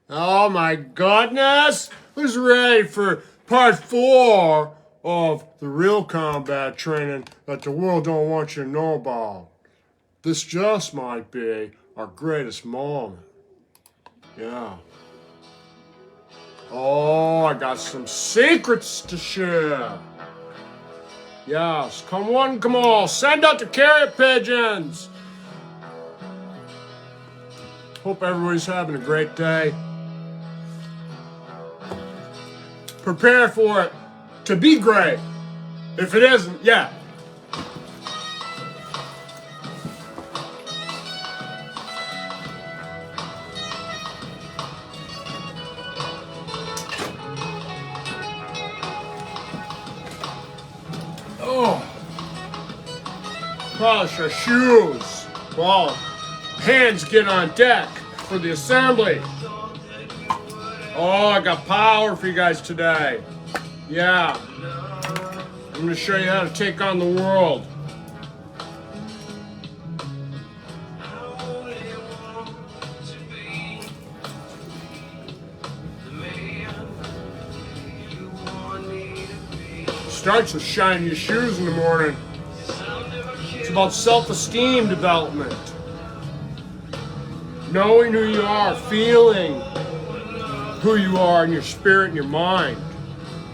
Oh my goodness! Who's ready for part 4 of the real combat training that the world don't want you to know about? This just might be our greatest moment. Yeah. Oh, I got some secrets to share. Yes, come one, come all. Send out the carrier pigeons. Hope everybody's having a great day. Prepare for it to be great. If it isn't, yeah. Oh, polish our shoes while hands get on deck for the assembly. Oh, I got power for you guys today. Yeah. I'm going to show you how to take on the world. Starts with shining your shoes in the morning. It's about self-esteem development. Knowing who you are, feeling who you are in your spirit and your mind.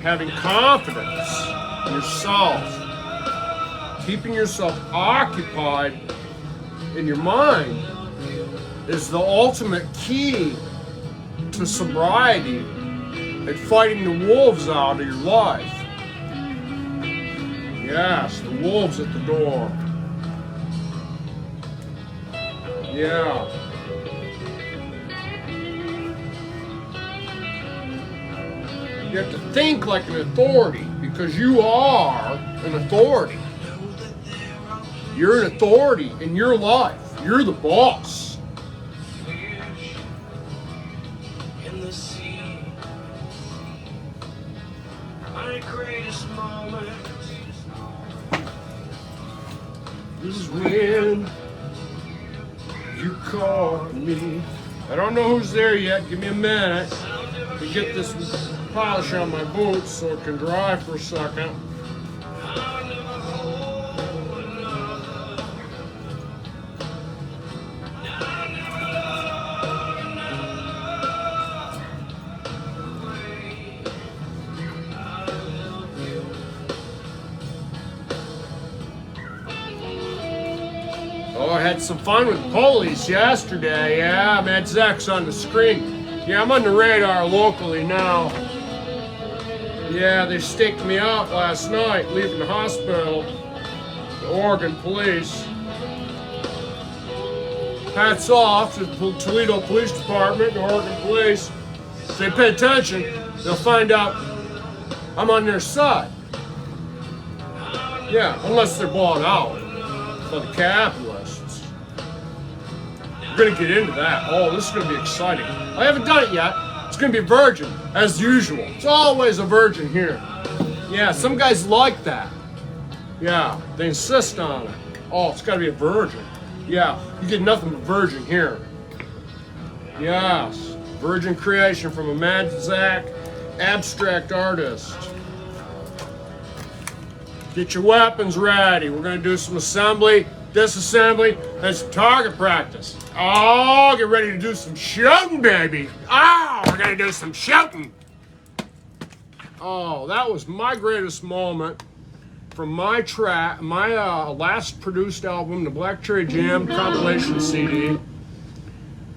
Having confidence in yourself. Keeping yourself occupied in your mind is the ultimate key to sobriety and fighting the wolves out of your life. Yes, the wolves at the door. Yeah. You have to think like an authority because you are an authority. You're an authority in your life. You're the boss. This is when you call me. I don't know who's there yet. Give me a minute to get this polish on my boots so it can dry for a second. Oh, I had some fun with police yesterday. Yeah, I'm at Zack's on the screen. Yeah, I'm on the radar locally now. Yeah, they staked me out last night leaving the hospital. The Oregon police. Hats off to the Toledo Police Department, the Oregon police. If they pay attention, they'll find out I'm on their side. Yeah, unless they're bought out by the capitalists. We're going to get into that. Oh, this is going to be exciting. I haven't done it yet. It's going to be a virgin, as usual. It's always a virgin here. Yeah, some guys like that. Yeah, they insist on it. Oh, it's got to be a virgin. Yeah, you get nothing but virgin here. Yes, virgin creation from a mad Zack abstract artist. Get your weapons ready. We're going to do some assembly, disassembly, and some target practice. Oh, get ready to do some shooting, baby. Oh, we're going to do some shooting. Oh, that was my greatest moment from my last produced album, the Black Cherry Jam compilation CD.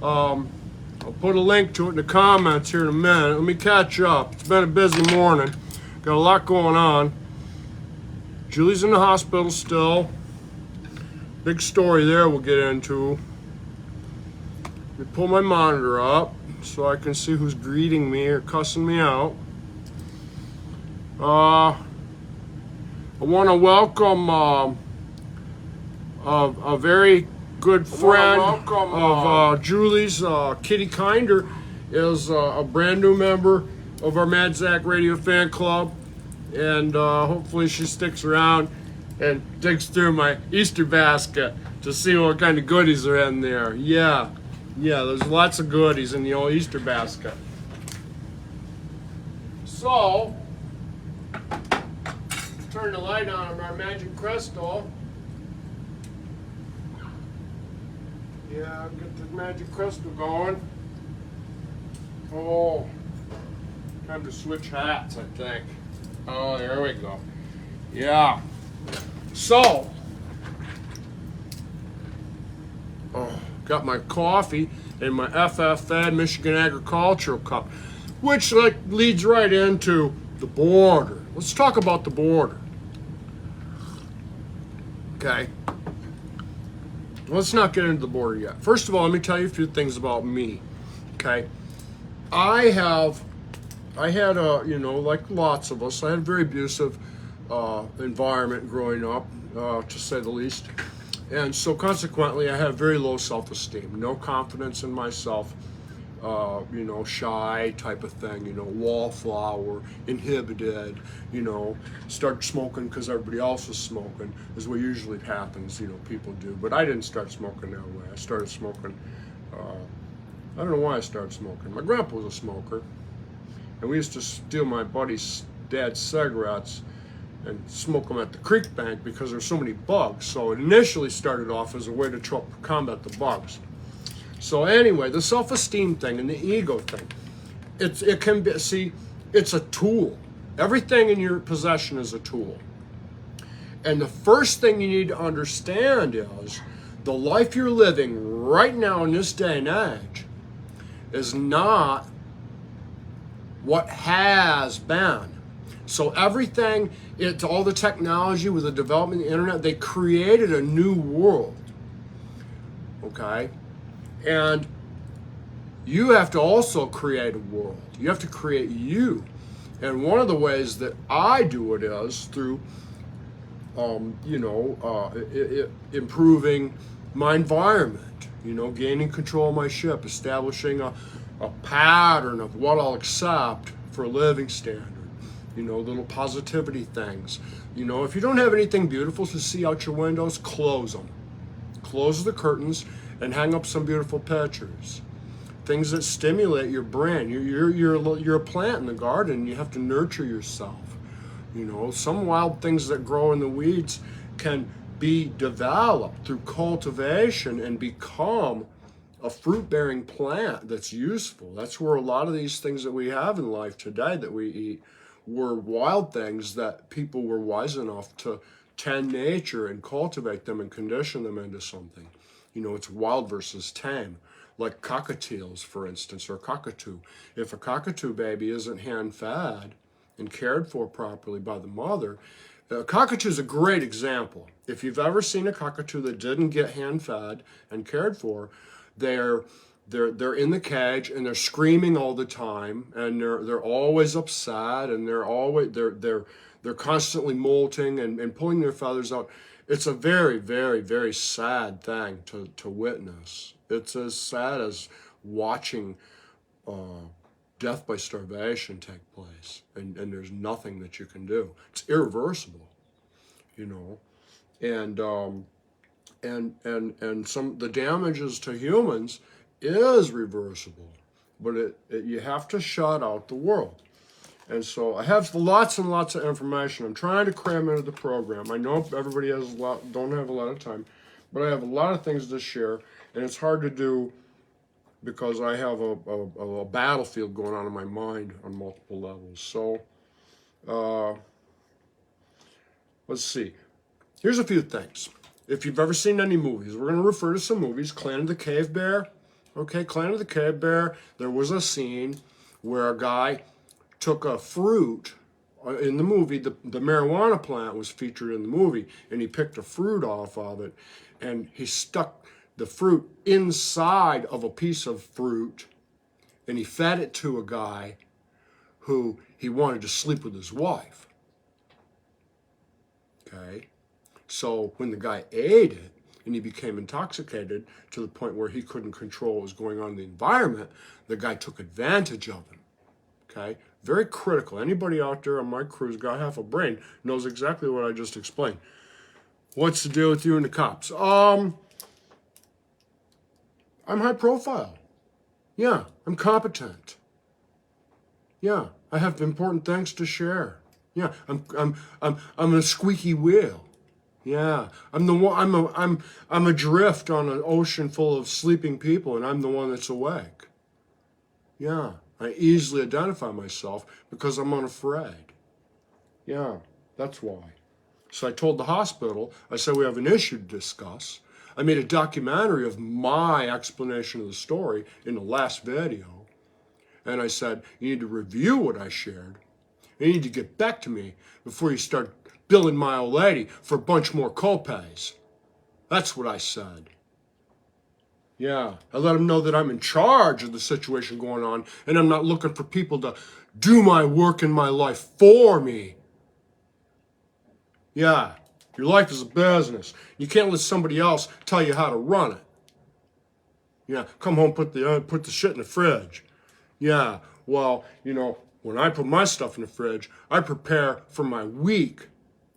I'll put a link to it in the comments here in a minute. Let me catch up. It's been a busy morning. Got a lot going on. Julie's in the hospital still. Big story there we'll get into. Let me pull my monitor up so I can see who's greeting me or cussing me out. I want to welcome a very good friend of Julie's, Kitty Kinder, is a brand new member of our Mad Zack Radio fan club. And hopefully she sticks around and digs through my Easter basket to see what kind of goodies are in there. Yeah. Yeah, there's lots of goodies in the old Easter basket. So, turn the light on our magic crystal. Yeah, get the magic crystal going. Oh, time to switch hats, I think. Oh, there we go. Yeah. So, got my coffee in my FFN Michigan Agricultural Cup, which leads right into the border. Let's talk about the border. Okay. Let's not get into the border yet. First of all, let me tell you a few things about me. Okay. I had a, like lots of us, I had a very abusive environment growing up, to say the least. And so consequently, I have very low self-esteem, no confidence in myself, shy type of thing, wallflower, inhibited, start smoking because everybody else is smoking, is what usually happens, people do. But I didn't start smoking that way. I started smoking, I don't know why I started smoking. My grandpa was a smoker, and we used to steal my buddy's dad's cigarettes and smoke them at the creek bank because there's so many bugs. So it initially started off as a way to combat the bugs. So anyway, the self-esteem thing and the ego thing, it can be, see, it's a tool. Everything in your possession is a tool. And the first thing you need to understand is the life you're living right now in this day and age is not what has been. So everything, it's all the technology with the development of the internet, they created a new world, okay? And you have to also create a world. You have to create you. And one of the ways that I do it is through, improving my environment, gaining control of my ship, establishing a pattern of what I'll accept for a living standard. Little positivity things. If you don't have anything beautiful to see out your windows, close them. Close the curtains and hang up some beautiful pictures. Things that stimulate your brain. You're a plant in the garden. You have to nurture yourself. Some wild things that grow in the weeds can be developed through cultivation and become a fruit-bearing plant that's useful. That's where a lot of these things that we have in life today that we eat were wild things that people were wise enough to tend nature and cultivate them and condition them into something. It's wild versus tame, like cockatiels, for instance, or cockatoo. If a cockatoo baby isn't hand-fed and cared for properly by the mother, a cockatoo is a great example. If you've ever seen a cockatoo that didn't get hand-fed and cared for, they're in the cage and they're screaming all the time, and they're always upset, and they're constantly molting and pulling their feathers out. It's a very, very, very sad thing to witness. It's as sad as watching death by starvation take place, and there's nothing that you can do. It's irreversible, and some the damages to humans is reversible, but you have to shut out the world. And so I have lots and lots of information I'm trying to cram into the program. I know everybody don't have a lot of time, but I have a lot of things to share, and it's hard to do because I have a battlefield going on in my mind on multiple levels. So let's see. Here's a few things. If you've ever seen any movies, we're going to refer to some movies. Clan of the Cave Bear. Okay, Clan of the Cave Bear. There was a scene where a guy took a fruit in the movie. The marijuana plant was featured in the movie, and he picked a fruit off of it, and he stuck the fruit inside of a piece of fruit, and he fed it to a guy who he wanted to sleep with his wife. Okay? So when the guy ate it and he became intoxicated to the point where he couldn't control what was going on in the environment, the guy took advantage of him. Okay? Very critical. Anybody out there on my crew's got half a brain knows exactly what I just explained. What's the deal with you and the cops? I'm high profile. Yeah, I'm competent. Yeah, I have important things to share. Yeah, I'm a squeaky wheel. Yeah, I'm the one. I'm adrift on an ocean full of sleeping people, and I'm the one that's awake. Yeah, I easily identify myself because I'm unafraid. Yeah, that's why. So I told the hospital, I said, we have an issue to discuss. I made a documentary of my explanation of the story in the last video. And I said, you need to review what I shared. You need to get back to me before you start billing my old lady for a bunch more copays. That's what I said. Yeah, I let them know that I'm in charge of the situation going on, and I'm not looking for people to do my work in my life for me. Yeah, your life is a business. You can't let somebody else tell you how to run it. Yeah, come home, put the shit in the fridge. Yeah, well, when I put my stuff in the fridge, I prepare for my week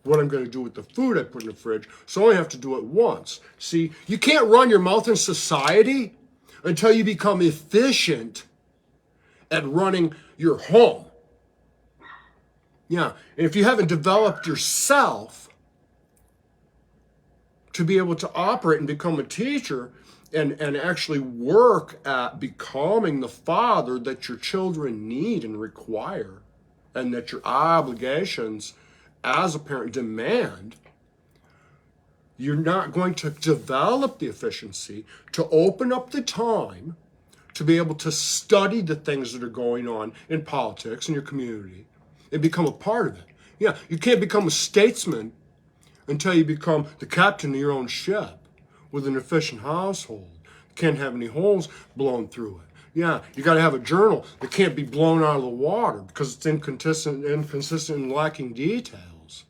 what I'm going to do with the food I put in the fridge, so I only have to do it once. See, you can't run your mouth in society until you become efficient at running your home. Yeah, and if you haven't developed yourself to be able to operate and become a teacher and actually work at becoming the father that your children need and require, and that your obligations as a parent demand, you're not going to develop the efficiency to open up the time to be able to study the things that are going on in politics in your community and become a part of it. Yeah, you can't become a statesman until you become the captain of your own ship with an efficient household. You can't have any holes blown through it. Yeah, you got to have a journal that can't be blown out of the water because it's inconsistent and lacking details.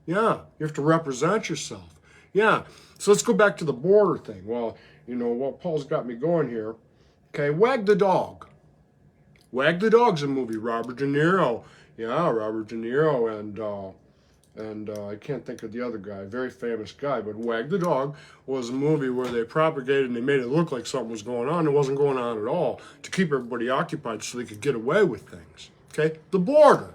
Yeah, you have to represent yourself. Yeah, so let's go back to the border thing. Well, Paul's got me going here. Okay, Wag the Dog. Wag the Dog's a movie. Robert De Niro. Yeah, Robert De Niro and I can't think of the other guy, very famous guy, but Wag the Dog was a movie where they propagated and they made it look like something was going on. It wasn't going on at all, to keep everybody occupied so they could get away with things. Okay, the border.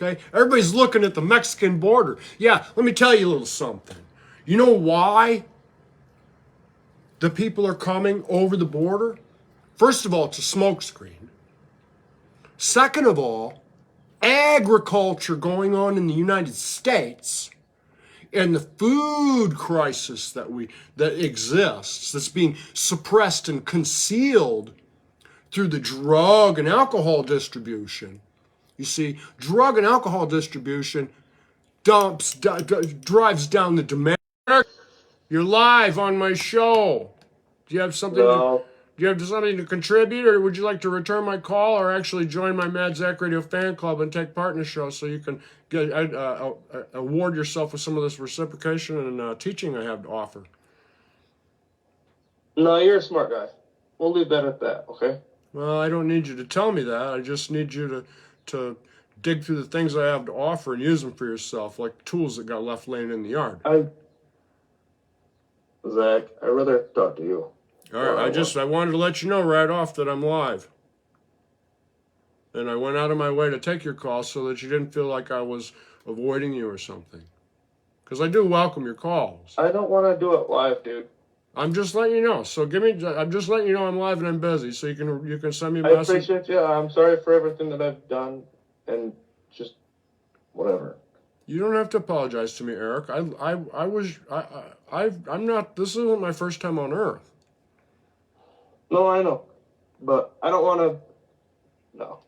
Okay, everybody's looking at the Mexican border. Yeah, let me tell you a little something. You know why the people are coming over the border? First of all, it's a smokescreen. Second of all, agriculture going on in the United States and the food crisis that exists, that's being suppressed and concealed through the drug and alcohol distribution. You see, drug and alcohol distribution drives down the demand. You're live on my show. Do you have something? No, Do you have something to contribute, or would you like to return my call, or actually join my Mad Zack Radio fan club and take part in the show so you can get award yourself with some of this reciprocation and teaching I have to offer? no, you're a smart guy. We'll leave that at that, okay? Well, I don't need you to tell me that. I just need you to dig through the things I have to offer and use them for yourself, like tools that got left laying in the yard. Zach, I'd rather talk to you. All right, I wanted to let you know right off that I'm live. And I went out of my way to take your call so that you didn't feel like I was avoiding you or something. Because I do welcome your calls. I don't want to do it live, dude. I'm just letting you know. So I'm just letting you know I'm live and I'm busy. So you can send me a I message. appreciate you. I'm sorry for everything that I've done and just whatever. You don't have to apologize to me, Eric. I'm not. This isn't my first time on Earth. No, I know. But I don't want to. No.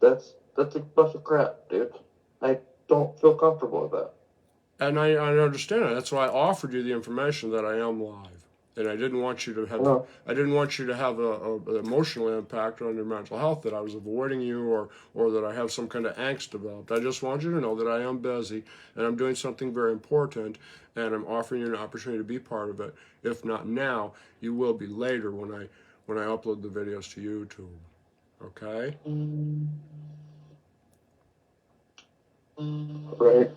That's a bunch of crap, dude. I don't feel comfortable with that. And I understand it. That's why I offered you the information that I am live. And I didn't want you to have No. I didn't want you to have an emotional impact on your mental health, that I was avoiding you or that I have some kind of angst developed. I just want you to know that I am busy and I'm doing something very important, and I'm offering you an opportunity to be part of it. If not now, you will be later when I upload the videos to YouTube. Okay? Right.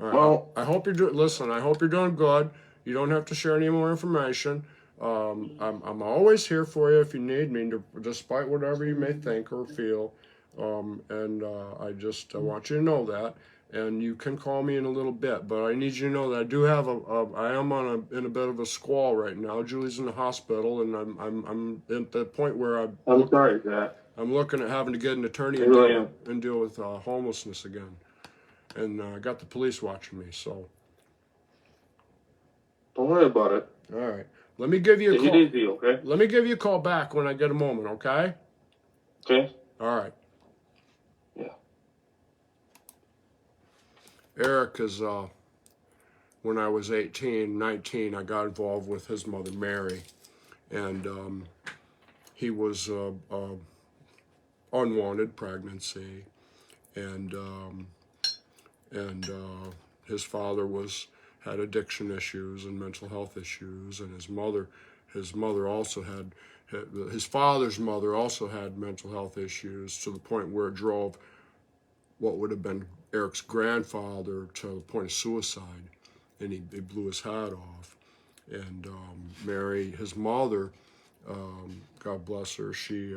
All right. Well, I hope you're doing. Listen, I hope you're doing good. You don't have to share any more information. I'm always here for you if you need me, despite whatever you may think or feel. I just want you to know that. And you can call me in a little bit, but I need you to know that I do have I am in a bit of a squall right now. Julie's in the hospital, and I'm at the point where I'm sorry, Zach. I'm looking at having to get an attorney I really am. and deal with homelessness again. And I got the police watching me, so. Don't worry about it. All right. Let me give you a Take call. it easy, okay? Let me give you a call back when I get a moment, okay? Okay? All right. Yeah. Eric is, when I was 18, 19, I got involved with his mother, Mary. And he was unwanted pregnancy. And his father had addiction issues and mental health issues, and his father's mother also had mental health issues, to the point where it drove what would have been Eric's grandfather to the point of suicide, and he blew his head off. And Mary, his mother, God bless her, she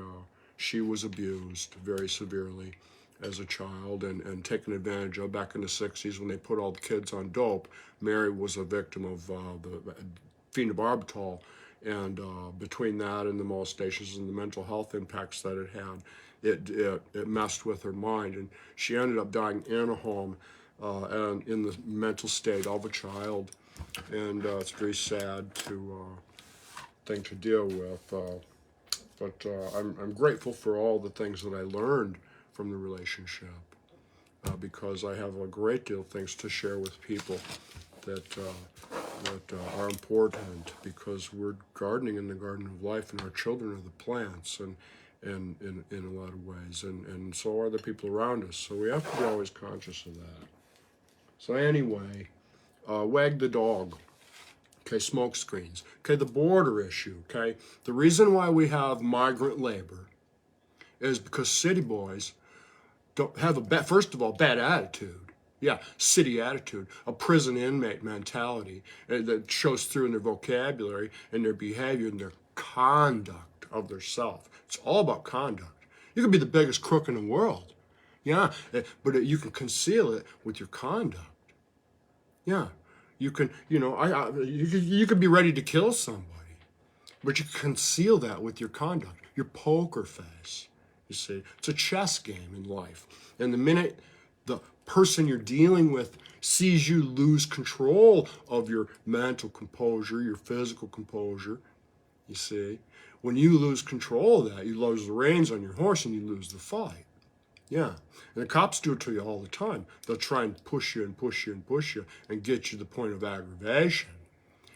was abused very severely as a child and taken advantage of. Back in the 60s, when they put all the kids on dope, Mary was a victim of the phenobarbital, and between that and the molestations and the mental health impacts that it had, it messed with her mind, and she ended up dying in a home and in the mental state of a child, and it's very sad thing to deal with. But I'm grateful for all the things that I learned from the relationship, because I have a great deal of things to share with people that are important, because we're gardening in the garden of life, and our children are the plants, and in a lot of ways, and so are the people around us. So we have to be always conscious of that. So anyway, wag the dog. Okay, smoke screens. Okay, the border issue. Okay, the reason why we have migrant labor is because city boys don't have first of all, bad attitude. Yeah, city attitude, a prison inmate mentality that shows through in their vocabulary and their behavior and their conduct of their self. It's all about conduct. You can be the biggest crook in the world. Yeah, but you can conceal it with your conduct. Yeah, you can, you could be ready to kill somebody, but you conceal that with your conduct, your poker face. You see, it's a chess game in life. And the minute the person you're dealing with sees you lose control of your mental composure, your physical composure, you see, when you lose control of that, you lose the reins on your horse and you lose the fight. Yeah, and the cops do it to you all the time. They'll try and push you and push you and push you and get you to the point of aggravation.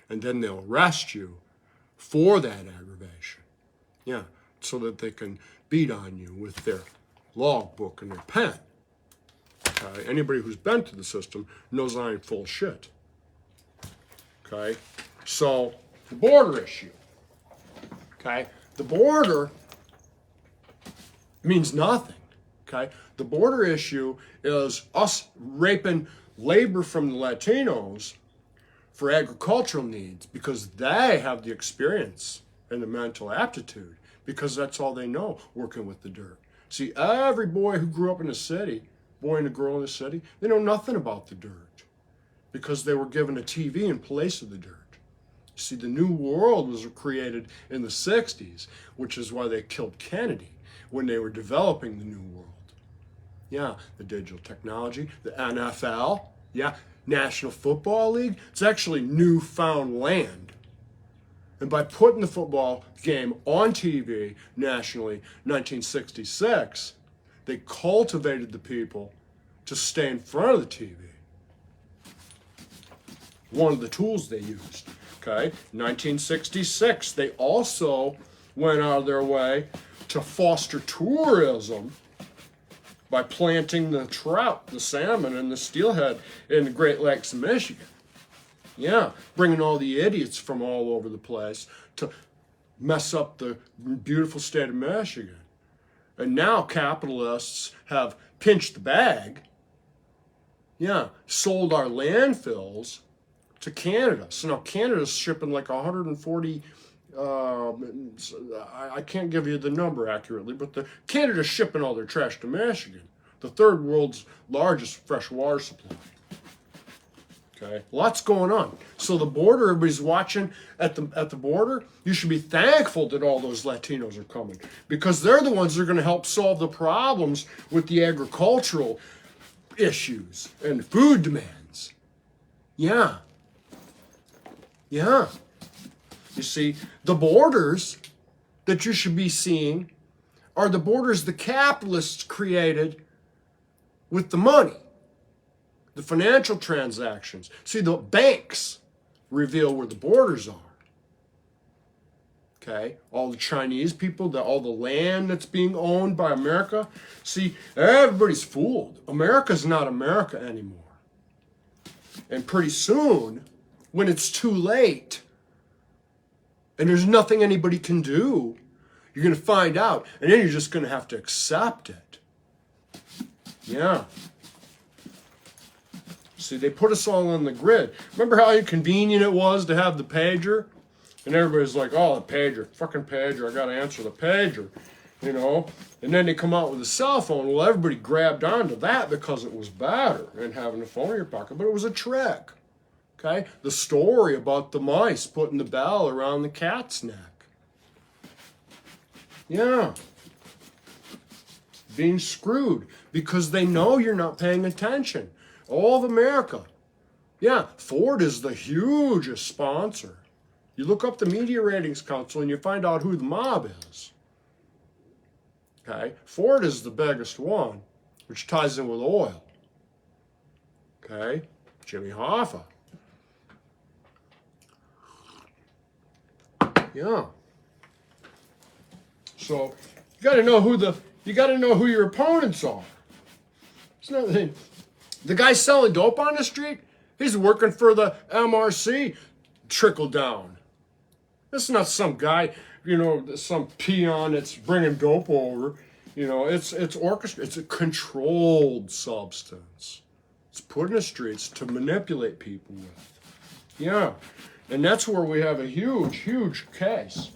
And then they'll arrest you for that aggravation. Yeah, so that they can beat on you with their logbook and their pen. Okay, anybody who's been to the system knows I ain't full of shit. Okay, so the border issue. Okay, the border means nothing. Okay, the border issue is us raping labor from the Latinos for agricultural needs, because they have the experience and the mental aptitude, because that's all they know, working with the dirt. See, every boy who grew up in the city, boy and a girl in the city, they know nothing about the dirt, because they were given a TV in place of the dirt. See, the New World was created in the 60s, which is why they killed Kennedy when they were developing the New World. Yeah, the digital technology, the NFL, yeah, National Football League, it's actually newfound land. And by putting the football game on TV nationally, 1966, they cultivated the people to stay in front of the TV. One of the tools they used, okay? 1966, they also went out of their way to foster tourism by planting the trout, the salmon, and the steelhead in the Great Lakes of Michigan. Yeah, bringing all the idiots from all over the place to mess up the beautiful state of Michigan. And now capitalists have pinched the bag, yeah, sold our landfills to Canada. So now Canada's shipping like 140. I can't give you the number accurately, but Canada's shipping all their trash to Michigan, the third world's largest freshwater supply. Okay, lots going on. So the border, everybody's watching at the border. You should be thankful that all those Latinos are coming, because they're the ones that are going to help solve the problems with the agricultural issues and food demands. Yeah. Yeah. You see, the borders that you should be seeing are the borders the capitalists created with the money, the financial transactions. See, the banks reveal where the borders are. Okay, all the Chinese people, all the land that's being owned by America. See, everybody's fooled. America's not America anymore. And pretty soon, when it's too late, and there's nothing anybody can do, you're going to find out, and then you're just going to have to accept it. Yeah. See, they put us all on the grid. Remember how inconvenient it was to have the pager? And everybody's like, oh, the pager, fucking pager, I got to answer the pager, you know? And then they come out with a cell phone. Well, everybody grabbed onto that because it was better than having a phone in your pocket, but it was a trick. Okay? The story about the mice putting the bell around the cat's neck. Yeah. Being screwed because they know you're not paying attention. All of America. Yeah, Ford is the hugest sponsor. You look up the Media Ratings Council and you find out who the mob is. Okay? Ford is the biggest one, which ties in with oil. Okay? Jimmy Hoffa. Yeah. So you got to know who your opponents are. It's not the guy selling dope on the street. He's working for the MRC. Trickle down. It's not some guy, some peon that's bringing dope over. It's orchestrated. It's a controlled substance. It's put in the streets to manipulate people with. Yeah. And that's where we have a huge, huge case.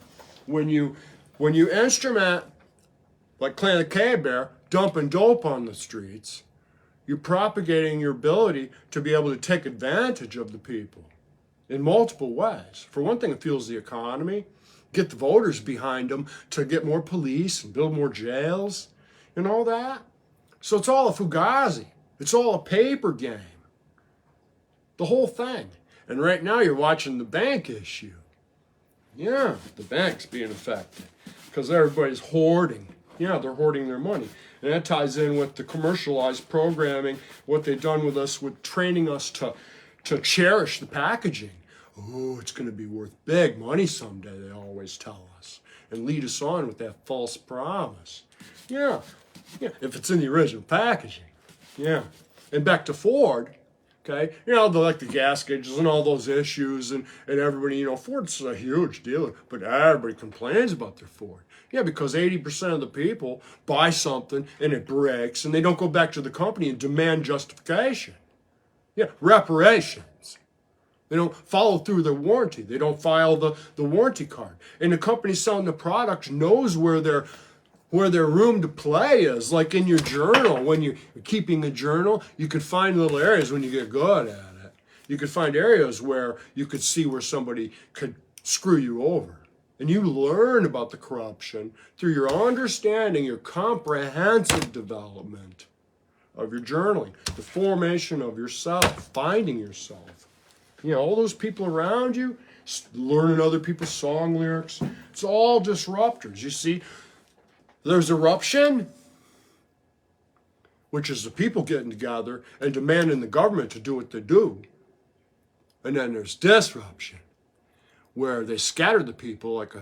When you instrument, like Clan of the Cave Bear, dumping dope on the streets, you're propagating your ability to be able to take advantage of the people in multiple ways. For one thing, it fuels the economy, get the voters behind them to get more police and build more jails and all that. So it's all a fugazi. It's all a paper game. The whole thing. And right now you're watching the bank issue. Yeah, the bank's being affected because everybody's hoarding. Yeah, they're hoarding their money. And that ties in with the commercialized programming, what they've done with us, with training us to cherish the packaging. Oh, it's going to be worth big money someday, they always tell us. And lead us on with that false promise. Yeah, if it's in the original packaging. Yeah. And back to Ford. Okay, the gas gauges and all those issues, and everybody, Ford's a huge dealer, but everybody complains about their Ford. Yeah, because 80% of the people buy something and it breaks, and they don't go back to the company and demand justification. Yeah, reparations. They don't follow through their warranty. They don't file the warranty card. And the company selling the product knows where their room to play is. Like in your journal, when you're keeping a journal, you could find little areas when you get good at it. You could find areas where you could see where somebody could screw you over. And you learn about the corruption through your understanding, your comprehensive development of your journaling, the formation of yourself, finding yourself. All those people around you, learning other people's song lyrics, it's all disruptors. You see, there's eruption, which is the people getting together and demanding the government to do what they do. And then there's disruption, where they scatter the people like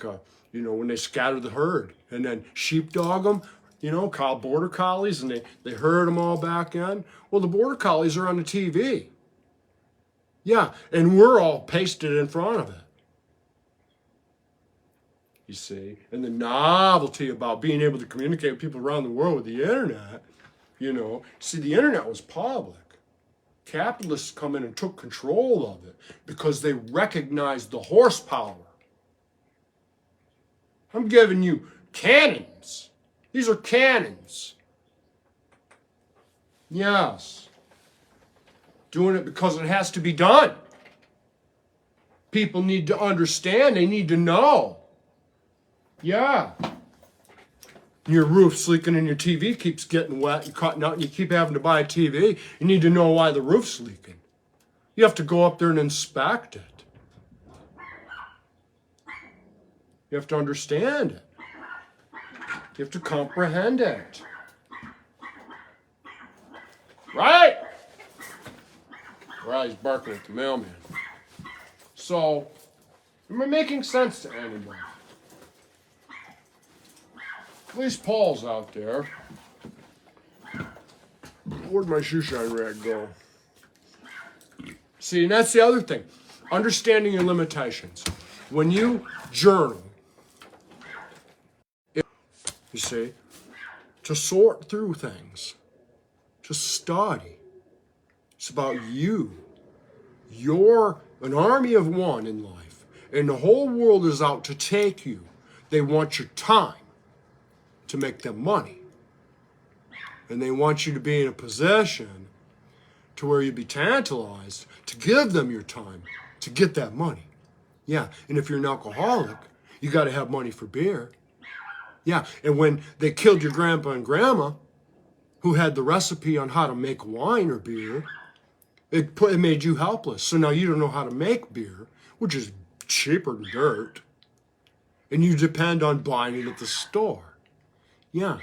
a when they scatter the herd and then sheepdog them, border collies, and they herd them all back in. Well, the border collies are on the TV. Yeah, and we're all pasted in front of it. You see, and the novelty about being able to communicate with people around the world with the internet, see, the internet was public. Capitalists come in and took control of it because they recognized the horsepower. I'm giving you cannons. These are cannons. Yes. Doing it because it has to be done. People need to understand. They need to know. Yeah. Your roof's leaking and your TV keeps getting wet and cutting out and you keep having to buy a TV. You need to know why the roof's leaking. You have to go up there and inspect it. You have to understand it. You have to comprehend it. Right? Right, he's barking at the mailman. So, am I making sense to anyone? At least Paul's out there. Where'd my shoe shine rag go? See, and that's the other thing. Understanding your limitations. When you journal, you see, to sort through things, to study. It's about you. You're an army of one in life, and the whole world is out to take you. They want your time to make them money. And they want you to be in a position to where you'd be tantalized to give them your time to get that money. Yeah, and if you're an alcoholic, you got to have money for beer. Yeah, and when they killed your grandpa and grandma, who had the recipe on how to make wine or beer, it made you helpless. So now you don't know how to make beer, which is cheaper than dirt, and you depend on buying it at the store. Yeah.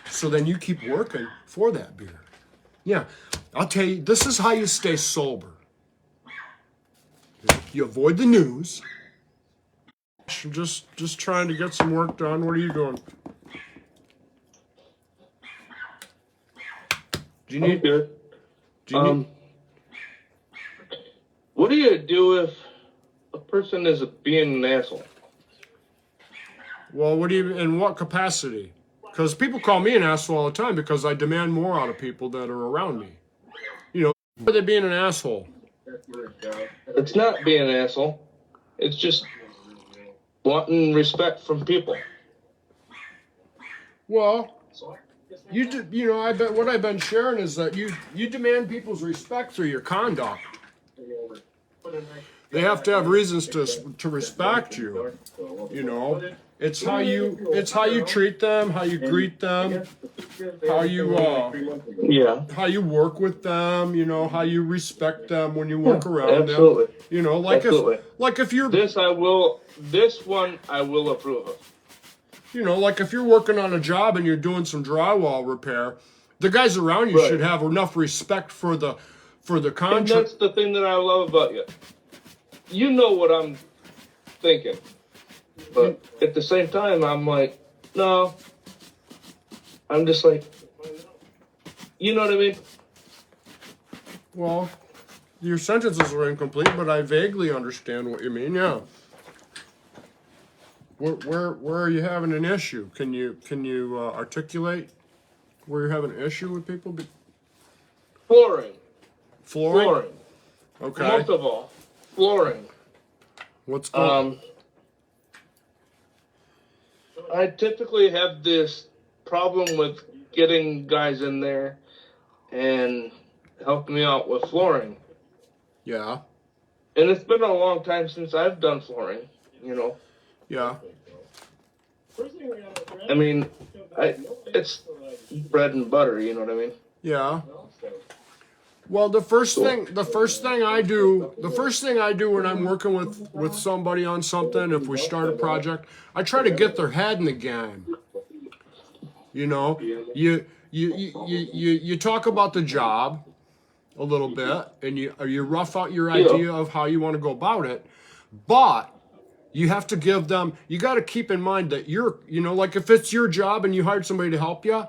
So then you keep working for that beer. Yeah. I'll tell you, this is how you stay sober. You avoid the news. I'm just trying to get some work done. What are you doing? Do you need? Good. Do you need? What do you do if a person is being an asshole? Well, what do you? In what capacity? Because people call me an asshole all the time because I demand more out of people that are around me. You know, are they being an asshole? It's not being an asshole. It's just wanting respect from people. Well, you know, I bet what I've been sharing is that you demand people's respect through your conduct. They have to have reasons to respect you. You know, it's how you treat them, how you greet them, how you how you work with them. You know, how you respect them when you work around absolutely. them. You know, like if you're this one I will approve of. You know, like if you're working on a job and you're doing some drywall repair, the guys around you should have enough respect for the contract. And that's the thing that I love about you. You know what I'm thinking. But at the same time, I'm like, no. I'm just like, you know what I mean? Well, your sentences are incomplete, but I vaguely understand what you mean. Yeah. Where are you having an issue? Can you articulate where you're having an issue with people? Flooring. Flooring. Okay. Most of all, flooring. What's going on? I typically have this problem with getting guys in there and helping me out with flooring. Yeah. And it's been a long time since I've done flooring, you know. Yeah. I mean, it's bread and butter, you know what I mean? Yeah. Well, the first thing I do when I'm working with somebody on something, if we start a project, I try to get their head in the game. You know, you talk about the job a little bit, and you rough out your idea of how you want to go about it, but you have to give them. You got to keep in mind that like if it's your job and you hired somebody to help you,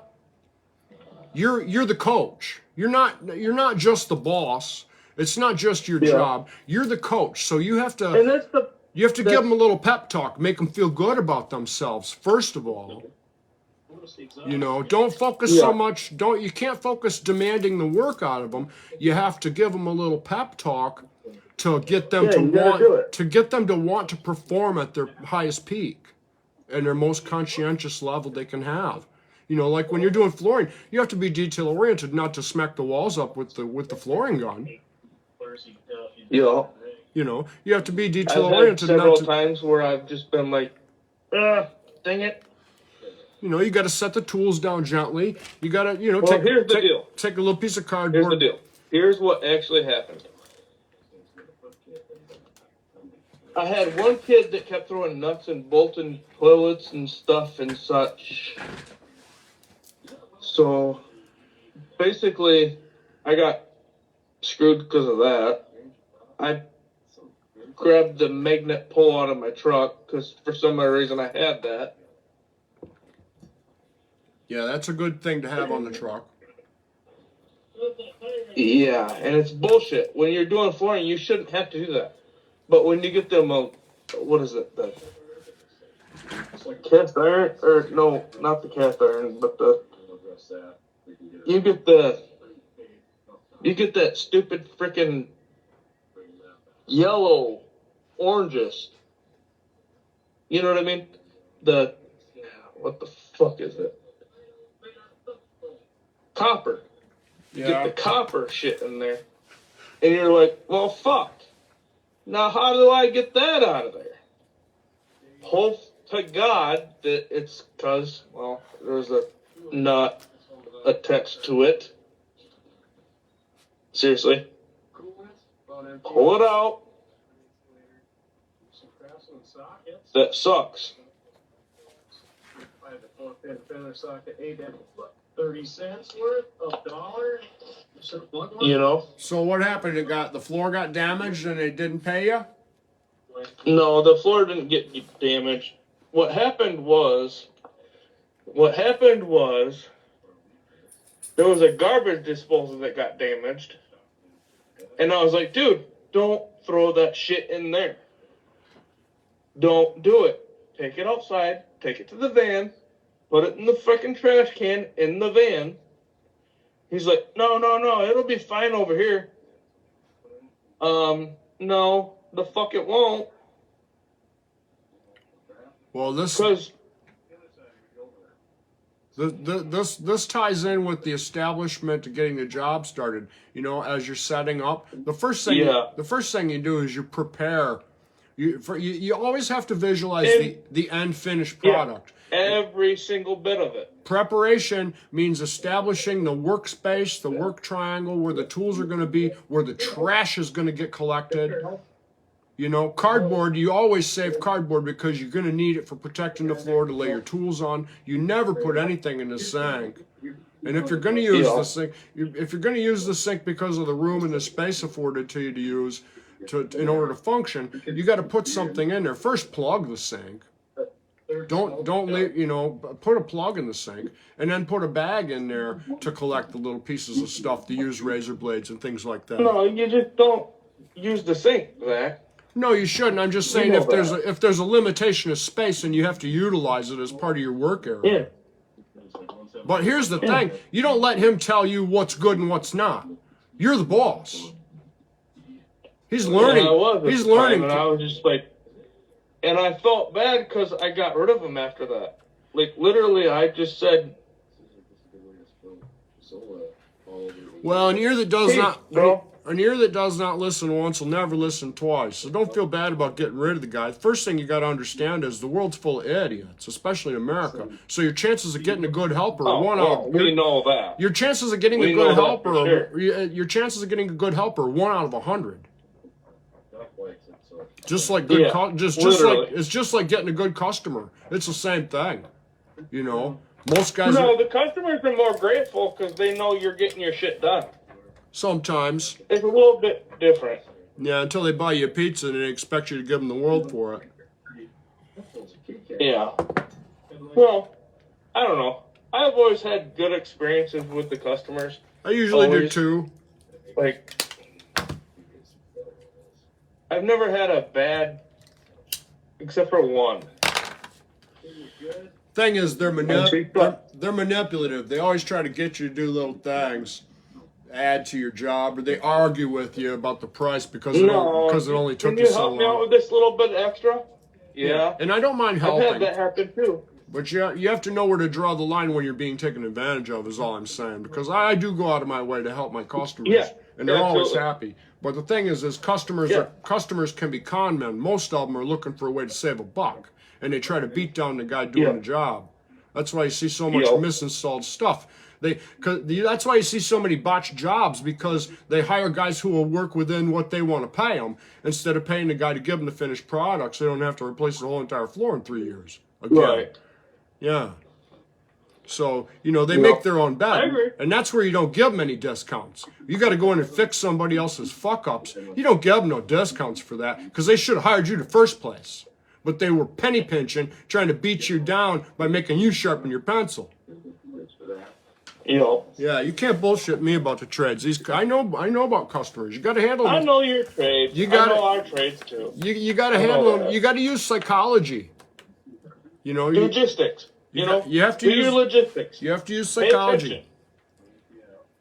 you're the coach. You're not just the boss. It's not just your job. You're the coach. So you have to give them a little pep talk, make them feel good about themselves first of all. You know, don't focus so much. You can't focus demanding the work out of them. You have to give them a little pep talk to get them to want to perform at their highest peak and their most conscientious level they can have. You know, like when you're doing flooring, you have to be detail oriented, not to smack the walls up with the flooring gun. Yeah. You know, you have to be detail I've had oriented. several times where I've just been like, dang it. You know, you got to set the tools down gently. You got to, you know, here's the deal. Take a little piece of cardboard. Here's the deal. Here's what actually happened. I had one kid that kept throwing nuts and bolting toilets and stuff and such. So, basically, I got screwed because of that. I grabbed the magnet pull out of my truck because for some reason I had that. Yeah, that's a good thing to have on the truck. Yeah, and it's bullshit. When you're doing flooring, you shouldn't have to do that. But when you get them, what is it? The cast iron? Or no, not the cast iron, but you get that stupid freaking yellow, oranges. You know what I mean? What the fuck is it? Copper. You get the copper shit in there. And you're like, well, fuck. Now, how do I get that out of there? Hope to God that it's because, well, there's a nut attached to it. Seriously. Pull it out. That sucks. 30 cents worth of dollar. You know? So what happened? The floor got damaged and they didn't pay you? No, the floor didn't get damaged. What happened was there was a garbage disposal that got damaged. And I was like, dude, don't throw that shit in there. Don't do it. Take it outside, take it to the van, put it in the freaking trash can in the van. He's like, no, it'll be fine over here. No, the fuck it won't. Well, this ties in with the establishment to getting the job started. You know, as you're setting up, the first thing you do is you prepare. You always have to visualize the end finished product. Every single bit of it. Preparation means establishing the workspace, the work triangle, where the tools are going to be, where the trash is going to get collected. You know, cardboard, you always save cardboard because you're going to need it for protecting the floor to lay your tools on. You never put anything in the sink. And if you're going to use the sink, if you're going to use the sink because of the room and the space afforded to you to use in order to function, you got to put something in there. First, plug the sink. Don't leave, you know, put a plug in the sink and then put a bag in there to collect the little pieces of stuff to use razor blades and things like that. No, you just don't use the sink, Zach. No, you shouldn't. I'm just saying if there's a limitation of space and you have to utilize it as part of your work area. Yeah. But here's the thing. You don't let him tell you what's good and what's not. You're the boss. He's learning. He's learning. And I was just like, and I felt bad because I got rid of him after that. Like, literally, I just said, well, an ear that does not listen once will never listen twice. So don't feel bad about getting rid of the guy. The first thing you got to understand is the world's full of idiots, especially in America. So your chances of getting a good helper are one out. We know that. Your chances of getting a good helper, your chances of getting a good helper, are 1 out of 100. Just like good, it's just like getting a good customer. It's the same thing, you know. Most guys. No, the customers are more grateful because they know you're getting your shit done. Sometimes it's a little bit different. Yeah, until they buy you a pizza and they expect you to give them the world for it. Yeah. Well, I don't know. I've always had good experiences with the customers. I usually do too. Like, I've never had a bad, except for one. thing is, they're manipulative. They always try to get you to do little things, add to your job, or they argue with you about the price because it only took you so long. Can you help me out with this little bit extra? Yeah. And I don't mind I've helping. had that happen too. But you have to know where to draw the line when you're being taken advantage of, is all I'm saying. Because I do go out of my way to help my customers, and they're always happy. But the thing is customers can be con men. Most of them are looking for a way to save a buck, and they try to beat down the guy doing the job. That's why you see so much misinstalled stuff. That's why you see so many botched jobs, because they hire guys who will work within what they want to pay them instead of paying the guy to give them the finished product, so they don't have to replace the whole entire floor in 3 years. Again. Right. Yeah. So, they make their own bet. I agree. And that's where you don't give them any discounts. You got to go in and fix somebody else's fuck-ups. You don't give them no discounts for that, because they should have hired you in the first place. But they were penny pinching, trying to beat you down by making you sharpen your pencil. Yeah, you can't bullshit me about the trades. I know about customers. You got to handle them. I know your trades. I know our trades too. You got to handle them. You got to use psychology. Logistics. You have to use your logistics. You have to use psychology.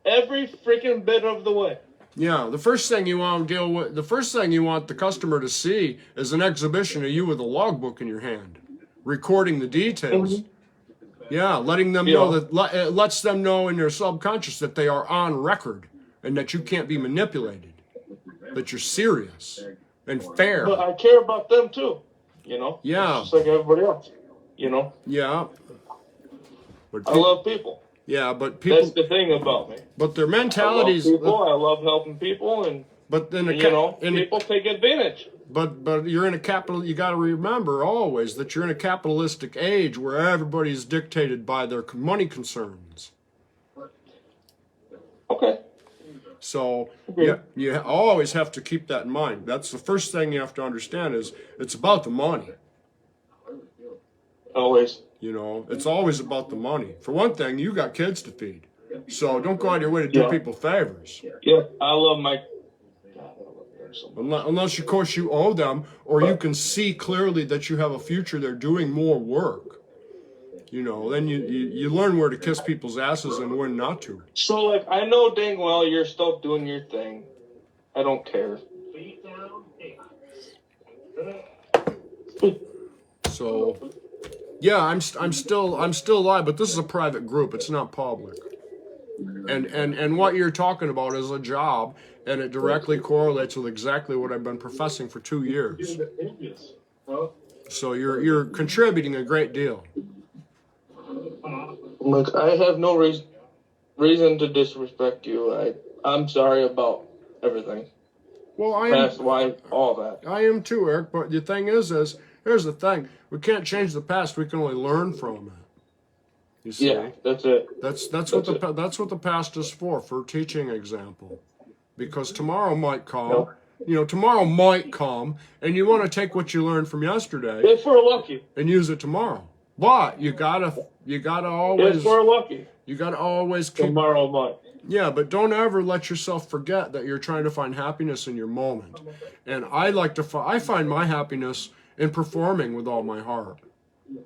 Every freaking bit of the way. Yeah, the first thing you want the customer to see is an exhibition of you with a logbook in your hand, recording the details. Yeah, letting them know it lets them know in their subconscious that they are on record and that you can't be manipulated, that you're serious and fair. But I care about them too, Yeah. Just like everybody else, Yeah. But I love people. Yeah, but people. That's the thing about me. But their mentalities. I love helping people, and people take advantage. But you're in a capital. You got to remember always that you're in a capitalistic age where everybody's dictated by their money concerns. Okay. So you always have to keep that in mind. That's the first thing you have to understand, is it's about the money. Always. It's always about the money. For one thing, you got kids to feed, so don't go out of your way to do people favors. Yeah, I love my. Unless, of course, you owe them, or you can see clearly that you have a future there doing more work. Then you learn where to kiss people's asses and when not to. So, I know dang well you're still doing your thing. I don't care. So, yeah, I'm still live, but this is a private group. It's not public. And what you're talking about is a job, and it directly correlates with exactly what I've been professing for 2 years. So you're contributing a great deal. Look, I have no reason to disrespect you. I'm sorry about everything. Well, That's why all that. I am too, Eric. But the thing is here's the thing: we can't change the past. We can only learn from it. You see? Yeah, that's it. That's what the past is for teaching example. Because tomorrow might come. Tomorrow might come, and you want to take what you learned from yesterday. If we're lucky. And use it tomorrow. But you gotta always. If we're lucky. You gotta always keep. Tomorrow might. Yeah, but don't ever let yourself forget that you're trying to find happiness in your moment. And I find my happiness in performing with all my heart.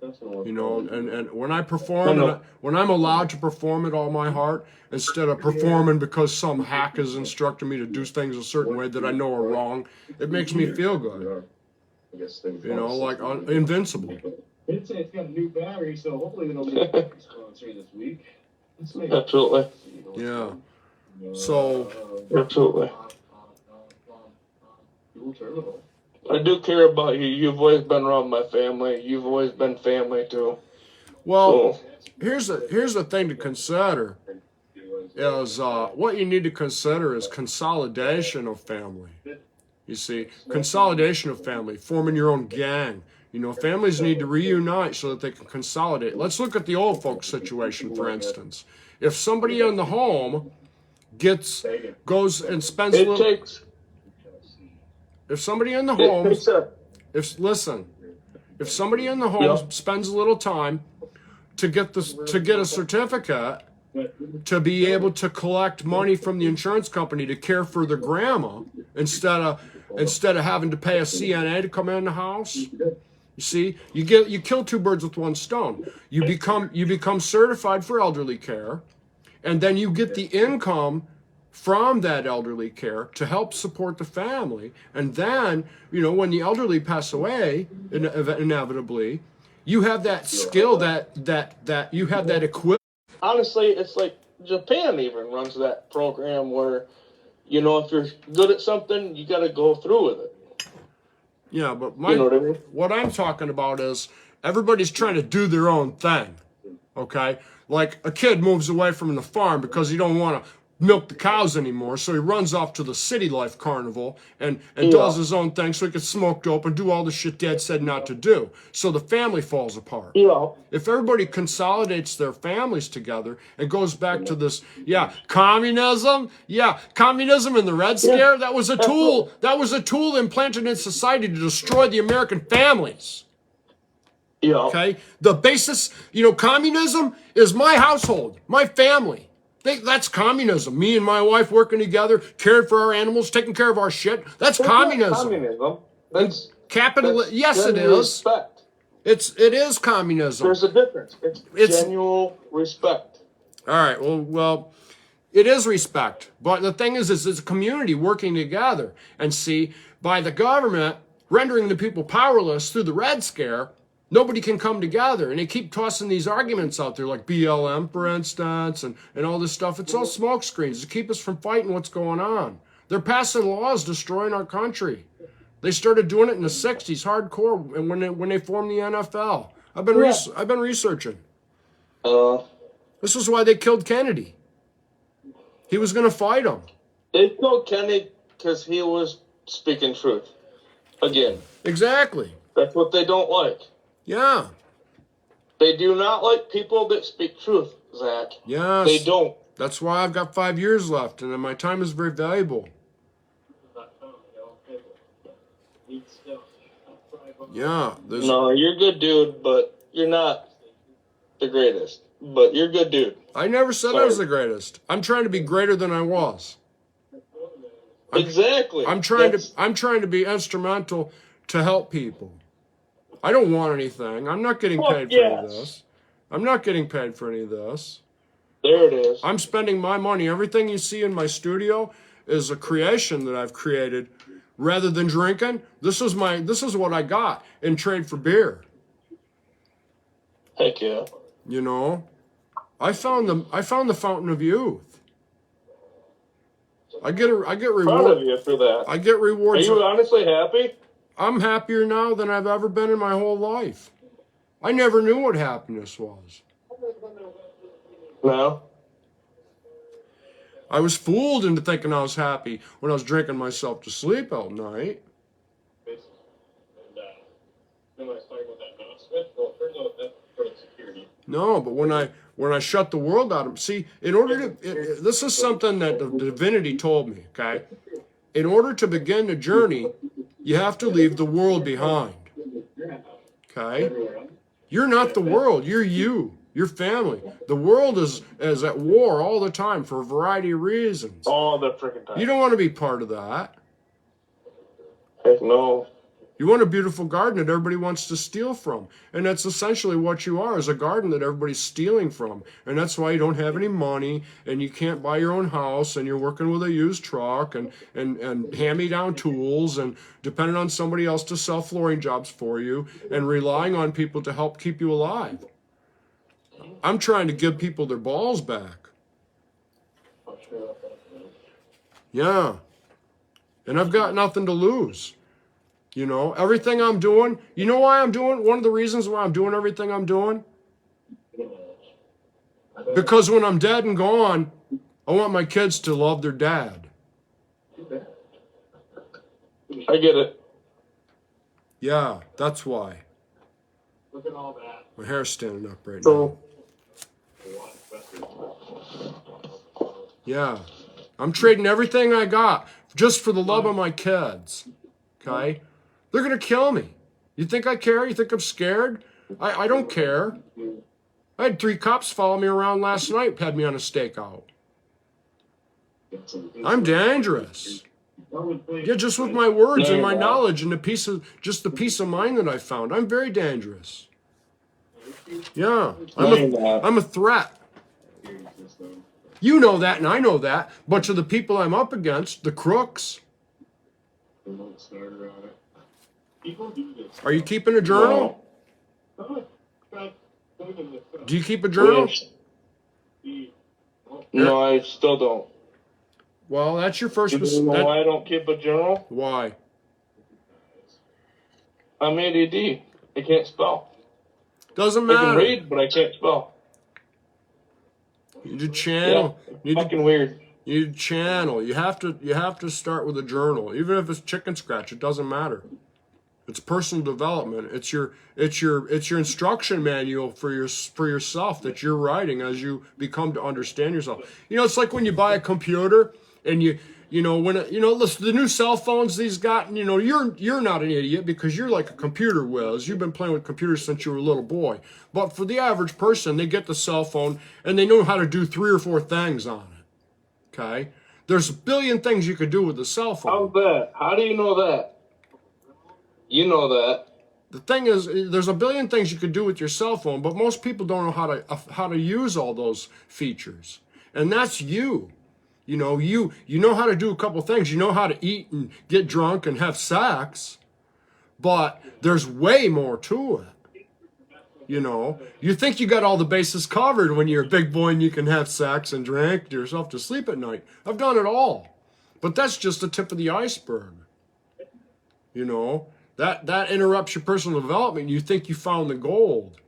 And when I perform, when I'm allowed to perform with all my heart, instead of performing because some hack has instructed me to do things a certain way that I know are wrong, it makes me feel good. Like invincible. It's got a new battery, so hopefully it'll be a sponsor this week. Absolutely. Yeah. So. Absolutely. I do care about you. You've always been around my family. You've always been family too. Well, here's the thing to consider. Is what you need to consider is consolidation of family. You see, consolidation of family, forming your own gang. Families need to reunite so that they can consolidate. Let's look at the old folks situation, for instance. If somebody in the home goes and spends a little... If somebody in the home... If somebody in the home spends a little time to get a certificate to be able to collect money from the insurance company to care for their grandma instead of having to pay a CNA to come in the house, You see, you kill two birds with one stone. You become certified for elderly care, and then you get the income from that elderly care to help support the family. And then, when the elderly pass away, inevitably, you have that skill that you have that equipment. Honestly, it's like Japan even runs that program where, if you're good at something, you got to go through with it. Yeah, but You know what I mean? what I'm talking about is everybody's trying to do their own thing. Okay? Like a kid moves away from the farm because he don't want to milk the cows anymore, so he runs off to the city life carnival and does his own thing so he can smoke dope and do all the shit dad said not to do. So the family falls apart. If everybody consolidates their families together and goes back to this, communism and the Red Scare, that was a tool. That was a tool implanted in society to destroy the American families. Yeah. Okay? The basis, communism is my household, my family. That's communism. Me and my wife working together, caring for our animals, taking care of our shit. That's communism. Communism. That's Capitalism. Yes, it is. Respect. It is communism. There's a difference. It's genuine respect. All right. Well, it is respect. But the thing is it's a community working together. And see, by the government rendering the people powerless through the Red Scare, nobody can come together, and they keep tossing these arguments out there, like BLM, for instance, and all this stuff. It's all smoke screens to keep us from fighting what's going on. They're passing laws destroying our country. They started doing it in the '60s, hardcore, and when they formed the NFL. I've been researching. This is why they killed Kennedy. He was going to fight him. They killed Kennedy because he was speaking truth. Again. Exactly. That's what they don't like. Yeah. They do not like people that speak truth, Zach. Yes. They don't. That's why I've got 5 years left, and my time is very valuable. Yeah. No, you're a good dude, but you're not the greatest. But you're a good dude. I never said I was the greatest. I'm trying to be greater than I was. Exactly. I'm trying to be instrumental to help people. I don't want anything. I'm not getting paid for any of this. I'm not getting paid for any of this. There it is. I'm spending my money. Everything you see in my studio is a creation that I've created. Rather than drinking, this is what I got in trade for beer. Heck yeah. I found the fountain of youth. I get reward. Proud of you for that. I get rewards. Are you honestly happy? I'm happier now than I've ever been in my whole life. I never knew what happiness was. No. I was fooled into thinking I was happy when I was drinking myself to sleep all night. No, but when I shut the world out, see, this is something that the divinity told me, okay? In order to begin the journey, you have to leave the world behind. Okay? You're not the world. You're you. Your family. The world is at war all the time for a variety of reasons. All the freaking time. You don't want to be part of that. Heck no. You want a beautiful garden that everybody wants to steal from. And that's essentially what you are, is a garden that everybody's stealing from. And that's why you don't have any money, and you can't buy your own house, and you're working with a used truck, and hand-me-down tools, and depending on somebody else to sell flooring jobs for you, and relying on people to help keep you alive. I'm trying to give people their balls back. Yeah. And I've got nothing to lose. Everything I'm doing, you know why I'm doing? One of the reasons why I'm doing everything I'm doing? Because when I'm dead and gone, I want my kids to love their dad. I get it. Yeah, that's why. Look at all that. My hair's standing up right now. Yeah. I'm trading everything I got just for the love of my kids. Okay? They're going to kill me. You think I care? You think I'm scared? I don't care. I had 3 cops follow me around last night, had me on a stakeout. I'm dangerous. Yeah, just with my words No, and my you're not. knowledge and the peace of mind that I found. I'm very dangerous. Yeah, No, you're not. I'm a threat. You know that, and I know that. But to the people I'm up against, the crooks. Are you keeping a journal? No. Do you keep a journal? No, I still don't. Well, that's your first You mistake. know why I don't keep a journal? Why? I'm ADD. I can't spell. Doesn't I can matter. read, but I can't spell. You need to Yeah, channel. it's fucking weird. You need to channel. You have to start with a journal, even if it's chicken scratch. It doesn't matter. It's personal development. It's your instruction manual for yourself that you're writing as you become to understand yourself. You know, it's like when you buy a computer and listen, the new cell phones these got. You know, you're not an idiot because you're like a computer whiz. You've been playing with computers since you were a little boy. But for the average person, they get the cell phone and they know how to do 3 or 4 things on it. Okay, there's a billion things you could do with the cell phone. How's that? How do you know that? You know that. The thing is, there's a billion things you could do with your cell phone, but most people don't know how to use all those features. And that's you. You know, you know how to do a couple things. You know how to eat and get drunk and have sex, but there's way more to it. You know, you think you got all the bases covered when you're a big boy and you can have sex and drink yourself to sleep at night. I've done it all. But that's just the tip of the iceberg. You know, that interrupts your personal development. You think you found the gold,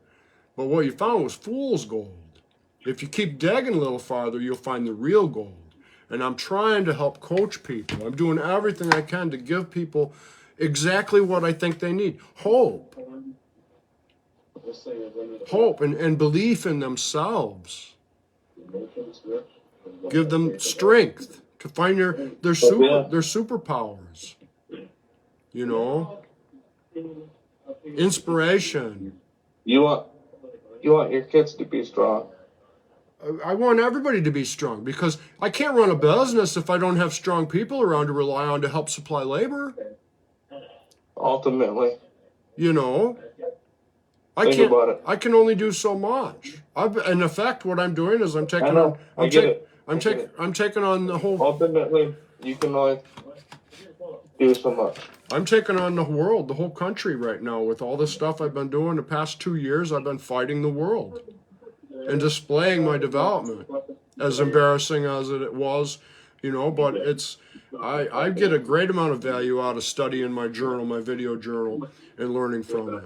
but what you found was fool's gold. If you keep digging a little farther, you'll find the real gold. And I'm trying to help coach people. I'm doing everything I can to give people exactly what I think they need. Hope and belief in themselves. Give them strength to find their superpowers. You know, inspiration. You want your kids to be strong. I want everybody to be strong because I can't run a business if I don't have strong people around to rely on to help supply labor. Ultimately. You know, Think about it. I can only do so much. In effect, what I'm doing is I'm taking I know. on. I get it. I'm taking on the whole. Ultimately, you can only do so much. I'm taking on the world, the whole country right now with all the stuff I've been doing. The past 2 years, I've been fighting the world and displaying my development. As embarrassing as it was, you know, but I get a great amount of value out of studying my journal, my video journal, and learning from it.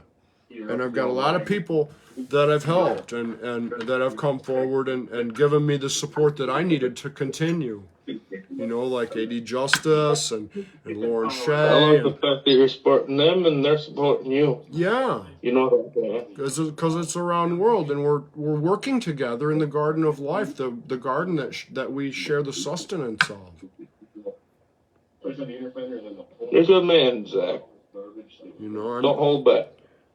And I've got a lot of people that I've helped and that have come forward and given me the support that I needed to continue. You know, like A.D. Justice and Lauren I Shea. love the fact that you're supporting them and they're supporting you. Yeah. You know what I'm saying? Because it's around the world, and we're working together in the garden of life, the garden that we share the sustenance of. You're a good man, Zach. You know, Don't hold back.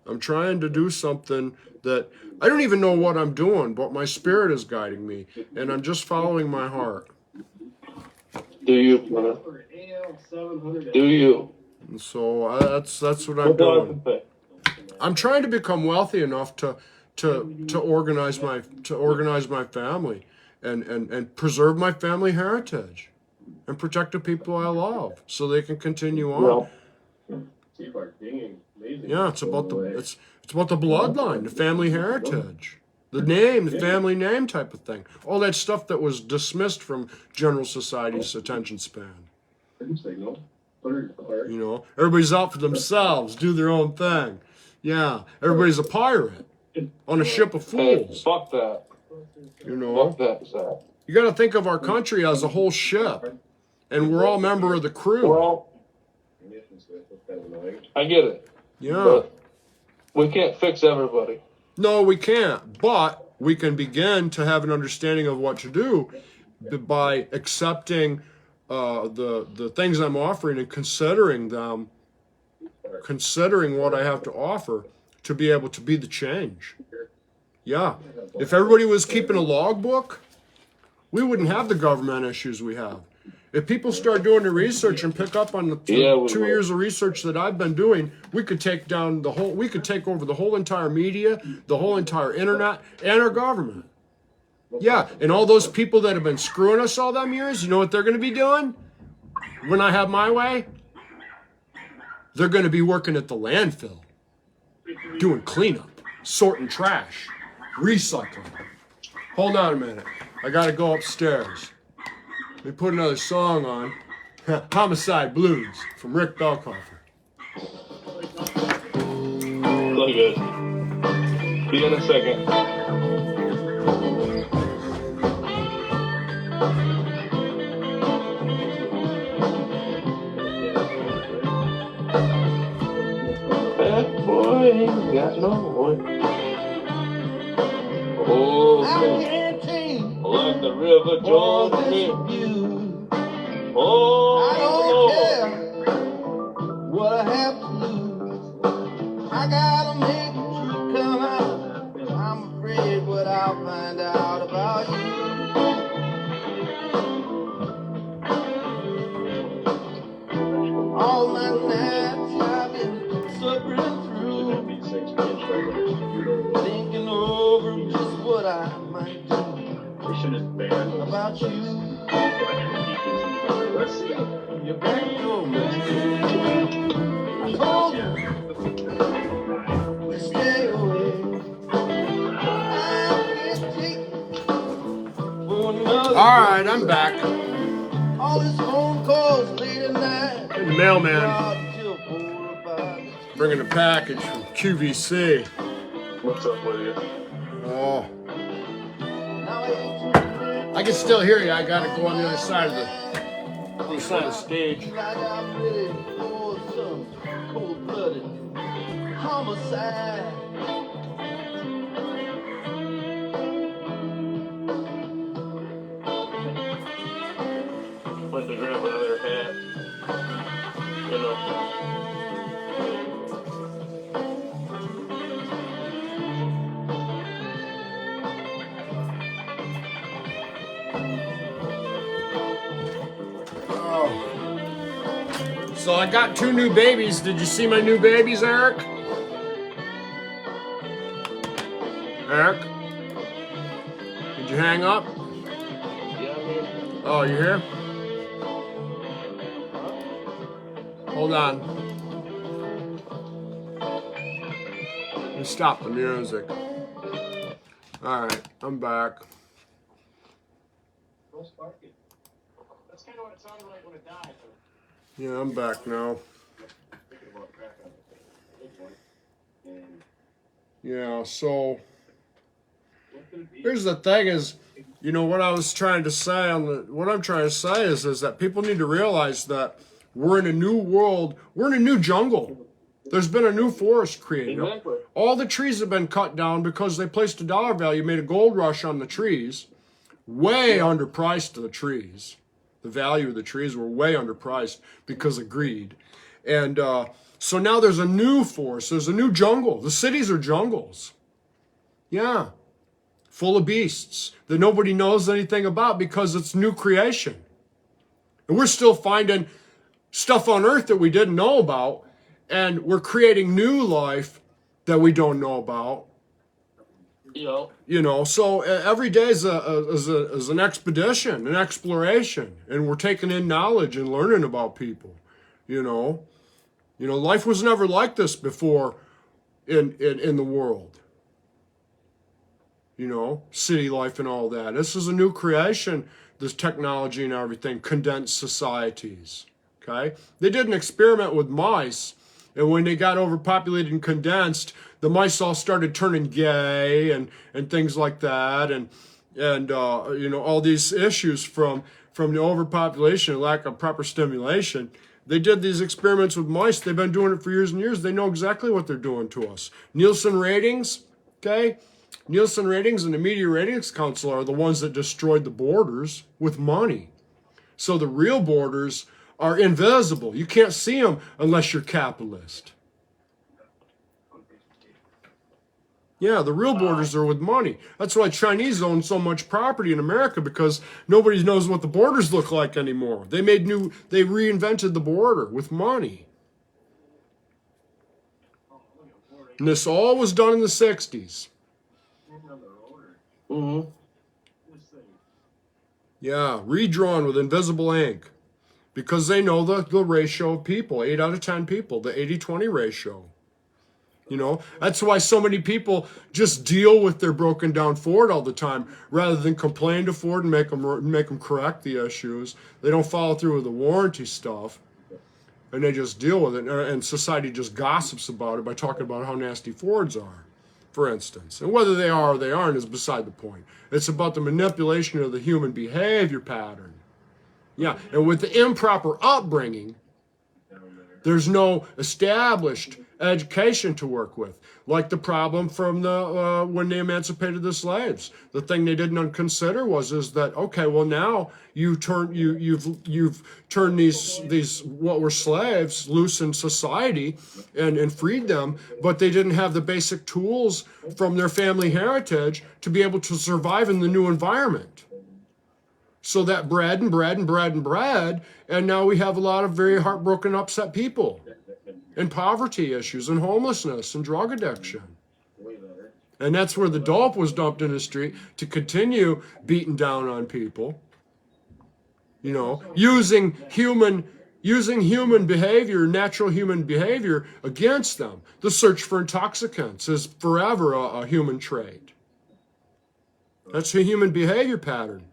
I'm trying to do something that I don't even know what I'm doing, but my spirit is guiding me, and I'm just following my heart. Do you, brother? Do you? And so that's what I'm doing. I'm trying to become wealthy enough to organize my family and preserve my family heritage and protect the people I love so they can continue on. Well, Yeah, it's about the bloodline, the family heritage, the name, the family name type of thing. All that stuff that was dismissed from general society's attention span. You know, everybody's out for themselves, do their own thing. Yeah, everybody's a pirate on a ship of hey, fools. fuck that. You know, Fuck that, Zach. you got to think of our country as a whole ship, and we're all member of the crew. Well, I get it. Yeah. But we can't fix everybody. No, we can't, but we can begin to have an understanding of what to do by accepting the things I'm offering and considering what I have to offer to be able to be the change. Yeah. If everybody was keeping a logbook, we wouldn't have the government issues we have. If people start doing the research and pick up on the Yeah, we 2 will. years of research that I've been doing, we could take over the whole entire media, the whole entire internet, and our government. Yeah, and all those people that have been screwing us all them years, you know what they're going to be doing? When I have my way, they're going to be working at the landfill, doing cleanup, sorting trash, recycling. Hold on a minute. I got to go upstairs. Let me put another song on. Homicide Blues from Rick Belkoffer. Look good. See you in a second. That boy ain't got no boy. Oh, like the river Jordan. Oh, I don't Lord. care what I have to lose. I gotta make the truth come out. 'Cause I'm afraid what I'll find out about you. All my nights I've been suffering through, thinking over just what I might do about you. Your back door, man. I told you to stay away. I can't take it for another. All right, I'm back. All his phone calls late at night. Hey, the mailman bringing a package from QVC. What's up with you? Oh, I can still hear you. I got to go on the other side of the stage. Like I'm ready for some cold-blooded homicide. Went to grab another hat. You know. So I got 2 new babies. Did you see my new babies, Eric? Eric? Did you hang up? Yeah, I mean, Oh, you here? Hold on. Let me stop the music. Alright, I'm back. That's kind of what it sounded like when it died. Yeah, I'm back now. Thinking about crack on the big one. And Yeah, so what could it be? here's the thing is, you know, what I was trying to say what I'm trying to say is that people need to realize that we're in a new world, we're in a new jungle. There's been a new forest created. exactly. All the trees have been cut down because they placed a dollar value, made a gold rush on the trees, way underpriced the trees. The value of the trees were way underpriced because of greed. And so now there's a new forest, there's a new jungle. The cities are jungles. Yeah. Full of beasts that nobody knows anything about because it's new creation. And we're still finding stuff on Earth that we didn't know about, and we're creating new life that we don't know about. You know, so every day is an expedition, an exploration, and we're taking in knowledge and learning about people. You know, life was never like this before in the world. You know, city life and all that. This is a new creation, this technology and everything, condensed societies, okay? They did an experiment with mice, and when they got overpopulated and condensed, the mice all started turning gay and things like that, and you know, all these issues from the overpopulation and lack of proper stimulation. They did these experiments with mice. They've been doing it for years and years. They know exactly what they're doing to us. Nielsen ratings, okay? Nielsen ratings and the Media Ratings Council are the ones that destroyed the borders with money. So the real borders are invisible. You can't see them unless you're capitalist. Yeah, the real borders are with money. That's why Chinese own so much property in America, because nobody knows what the borders look like anymore. They reinvented the border with money. And this all was done in the 60s. Mm-hmm. Yeah, redrawn with invisible ink. Because they know the ratio of people, 8 out of 10 people, the 80-20 ratio. You know, that's why so many people just deal with their broken down Ford all the time, rather than complain to Ford and make them correct the issues. They don't follow through with the warranty stuff, and they just deal with it. And society just gossips about it by talking about how nasty Fords are, for instance. And whether they are or they aren't is beside the point. It's about the manipulation of the human behavior pattern. Yeah, and with the improper upbringing, there's no established education to work with, like the problem from the when they emancipated the slaves. The thing they didn't consider is that, okay, well, now you've turned these what were slaves loose in society and freed them, but they didn't have the basic tools from their family heritage to be able to survive in the new environment. So that bred and bred and bred and bred, and now we have a lot of very heartbroken, upset people, and poverty issues, and homelessness, and drug addiction. And that's where the dope was dumped in the street to continue beating down on people. You know, using human behavior, natural human behavior against them. The search for intoxicants is forever a human trait. That's a human behavior pattern.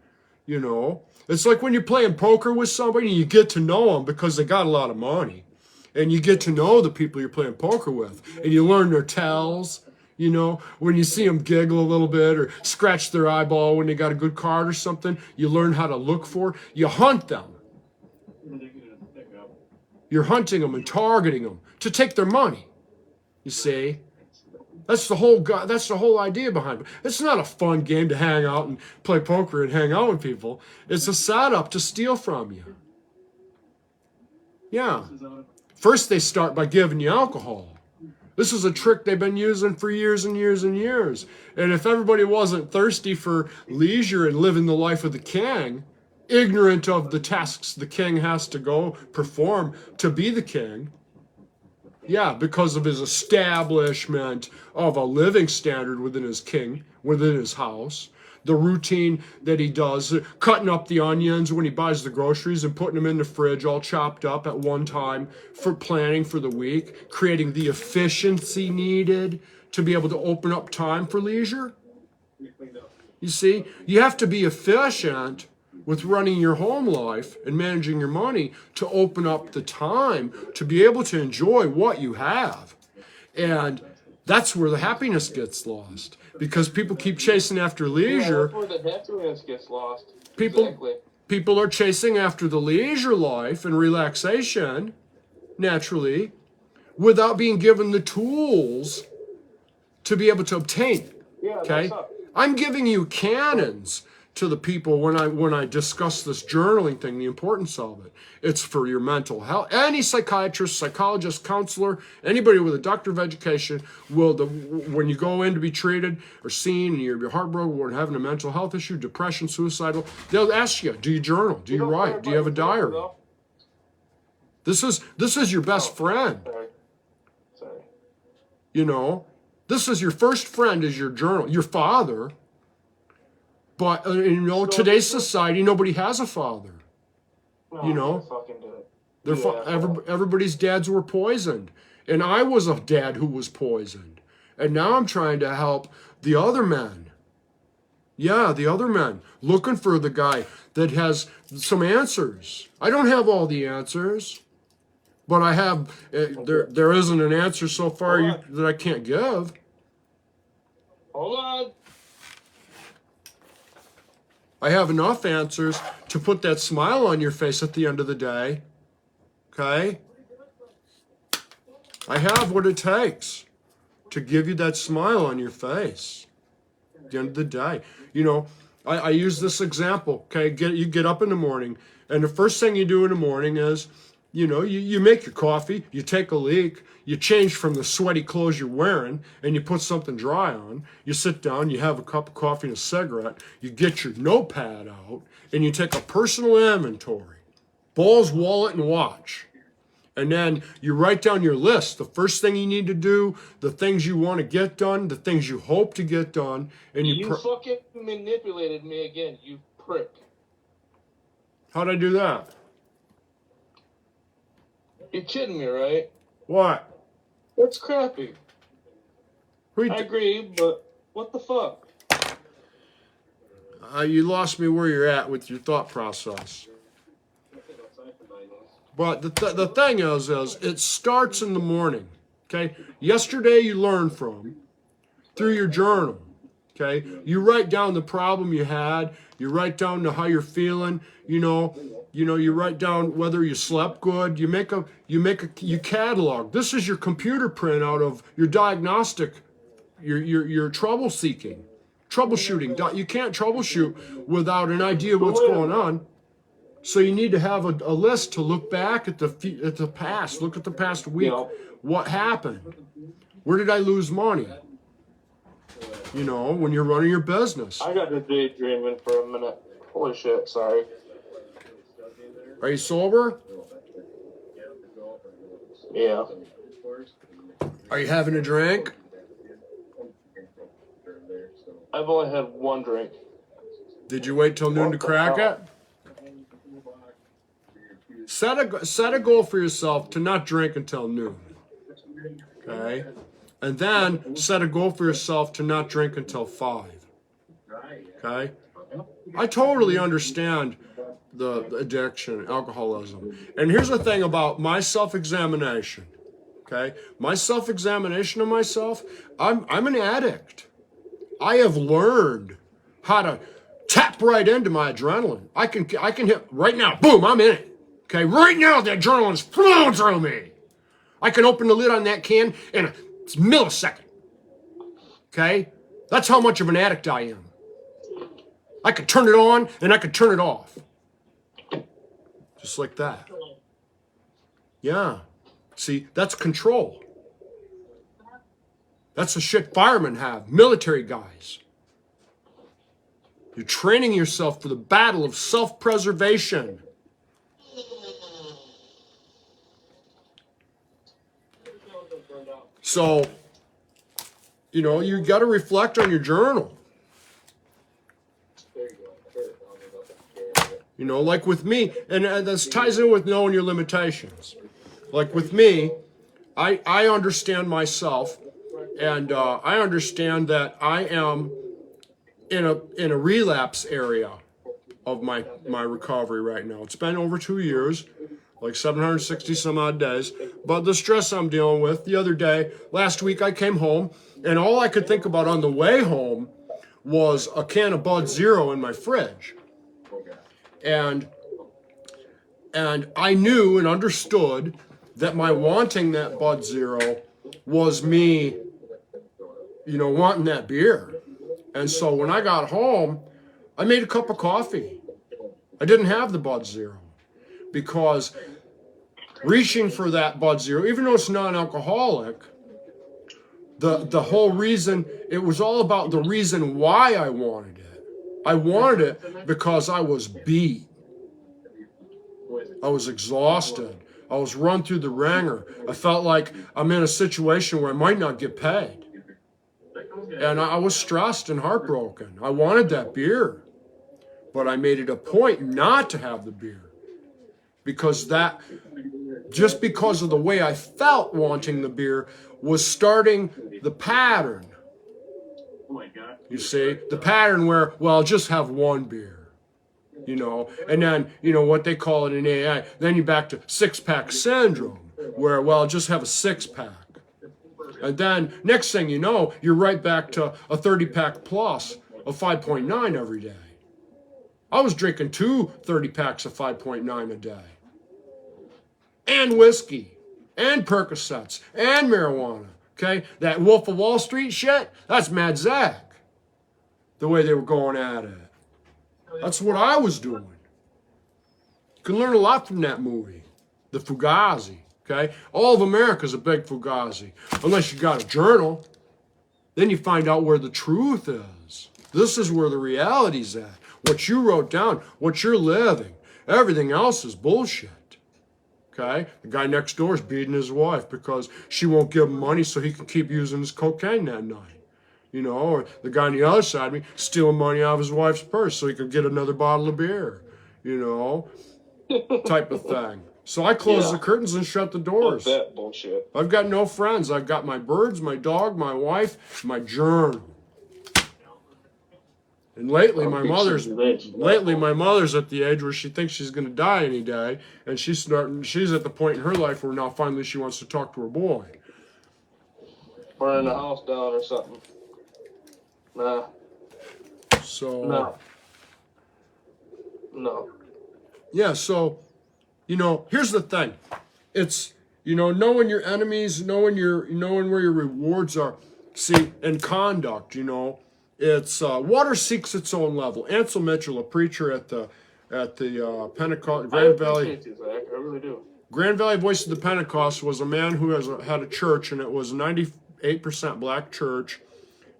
You know, it's like when you're playing poker with somebody and you get to know them because they got a lot of money. And you get to know the people you're playing poker with. And you learn their tells. You know, when you see them giggle a little bit or scratch their eyeball when they got a good card or something, you learn how to look for. You hunt them. You're hunting them and targeting them to take their money. You see? That's the whole idea behind it. It's not a fun game to hang out and play poker and hang out with people. It's a setup to steal from you. Yeah. First they start by giving you alcohol. This is a trick they've been using for years and years and years. And if everybody wasn't thirsty for leisure and living the life of the king, ignorant of the tasks the king has to go perform to be the king, yeah, because of his establishment of a living standard within his house, the routine that he does, cutting up the onions when he buys the groceries and putting them in the fridge all chopped up at one time for planning for the week, creating the efficiency needed to be able to open up time for leisure. You see, you have to be efficient with running your home life and managing your money to open up the time to be able to enjoy what you have. And that's where the happiness gets lost, because people keep chasing after leisure. Yeah, that's where the happiness gets lost. People are chasing after the leisure life and relaxation, naturally, without being given the tools to be able to obtain it. Yeah, Okay? that's up. I'm giving you canons to the people when I discuss this journaling thing, the importance of it. It's for your mental health. Any psychiatrist, psychologist, counselor, anybody with a doctor of education will, when you go in to be treated or seen and you're heartbroken or having a mental health issue, depression, suicidal, they'll ask you, do you journal? Do you write? Do you have a diary? This is your best friend. Sorry. You know, this is your first friend, is your journal, your father. But in today's society, nobody has a father. No, You know? fucking do it. Everybody's dads were poisoned, and I was a dad who was poisoned, and now I'm trying to help the other men. Yeah, the other men, looking for the guy that has some answers. I don't have all the answers, but I have. There isn't an answer so far that I can't give. Hold on. I have enough answers to put that smile on your face at the end of the day. Okay? I have what it takes to give you that smile on your face at the end of the day. You know, I use this example. Okay, you get up in the morning, and the first thing you do in the morning is you make your coffee, you take a leak, you change from the sweaty clothes you're wearing, and you put something dry on. You sit down, you have a cup of coffee and a cigarette, you get your notepad out, and you take a personal inventory, balls, wallet, and watch. And then you write down your list, the first thing you need to do, the things you want to get done, the things you hope to get done, and You fucking manipulated me again, you prick. How'd I do that? You're kidding me, right? What? That's crappy. Who I agree, but what the fuck? You lost me where you're at with your thought process. But the thing is it starts in the morning, okay? Yesterday you learned from, through your journal, okay? You write down the problem you had, you write down how you're feeling, you write down whether you slept good, you catalog. This is your computer printout of your diagnostic, your troubleshooting. You can't troubleshoot without an idea of what's going on. So you need to have a list to look back at the past. Look at the past week. Yeah. What happened? Where did I lose money? When you're running your business. I got to daydreaming for a minute. Holy shit, sorry. Are you sober? Yeah. Are you having a drink? I've only had one drink. Did you wait till noon to crack it? Set a goal for yourself to not drink until noon. Okay? And then set a goal for yourself to not drink until 5. Okay? I totally understand the addiction, alcoholism. And here's the thing about my self-examination. Okay? My self-examination of myself, I'm an addict. I have learned how to tap right into my adrenaline. I can hit right now. Boom, I'm in it. Okay, right now the adrenaline's flowing through me. I can open the lid on that can in a millisecond. Okay? That's how much of an addict I am. I could turn it on and I could turn it off. Just like that. Yeah. See, that's control. That's the shit firemen have, military guys. You're training yourself for the battle of self-preservation. So, you got to reflect on your journal. Like with me, and this ties in with knowing your limitations. Like with me, I understand myself, and I understand that I am in a relapse area of my recovery right now. It's been over 2 years. Like 760 some odd days. But the stress I'm dealing with, the other day, last week I came home, and all I could think about on the way home was a can of Bud Zero in my fridge. And I knew and understood that my wanting that Bud Zero was me, wanting that beer. And so when I got home, I made a cup of coffee. I didn't have the Bud Zero. Because reaching for that Bud Zero, even though it's non-alcoholic, the whole reason, it was all about the reason why I wanted it. I wanted it because I was beat. I was exhausted. I was run through the ringer. I felt like I'm in a situation where I might not get paid. And I was stressed and heartbroken. I wanted that beer. But I made it a point not to have the beer. Because just because of the way I felt wanting the beer was starting the pattern. You see, the pattern where, well, I'll just have one beer, and then, what they call it in AA, then you're back to 6-pack syndrome, where, well, I'll just have a 6-pack. And then next thing you know, you're right back to a 30-pack plus of 5.9 every day. I was drinking 2 30-packs of 5.9 a day. And whiskey. And Percocets. And marijuana. Okay? That Wolf of Wall Street shit, that's Mad Zack. The way they were going at it. That's what I was doing. You can learn a lot from that movie. the Fugazi. Okay, all of America's a big Fugazi, unless you got a journal. Then you find out where the truth is. This is where the reality's at. What you wrote down, what you're living. Everything else is bullshit. Okay? The guy next door is beating his wife because she won't give him money so he can keep using his cocaine that night. You know, or the guy on the other side of me stealing money out of his wife's purse so he could get another bottle of beer. You know, type of thing. So I close the curtains and shut the doors. That bullshit. I've got no friends. I've got my birds, my dog, my wife, my journal. And lately my mother's at the age where she thinks she's going to die any day, and she's at the point in her life where now finally she wants to talk to her boy. Burning the house down or something. Nah. So No. Yeah, so you know, here's the thing. It's, you know, knowing your enemies, knowing where your rewards are. See, in conduct, you know, it's water seeks its own level. Ansel Mitchell, a preacher at the Pentecost Grand Valley. I appreciate you, Zach. I really do. Grand Valley Voice of the Pentecost was a man who had a church, and it was a 98% black church,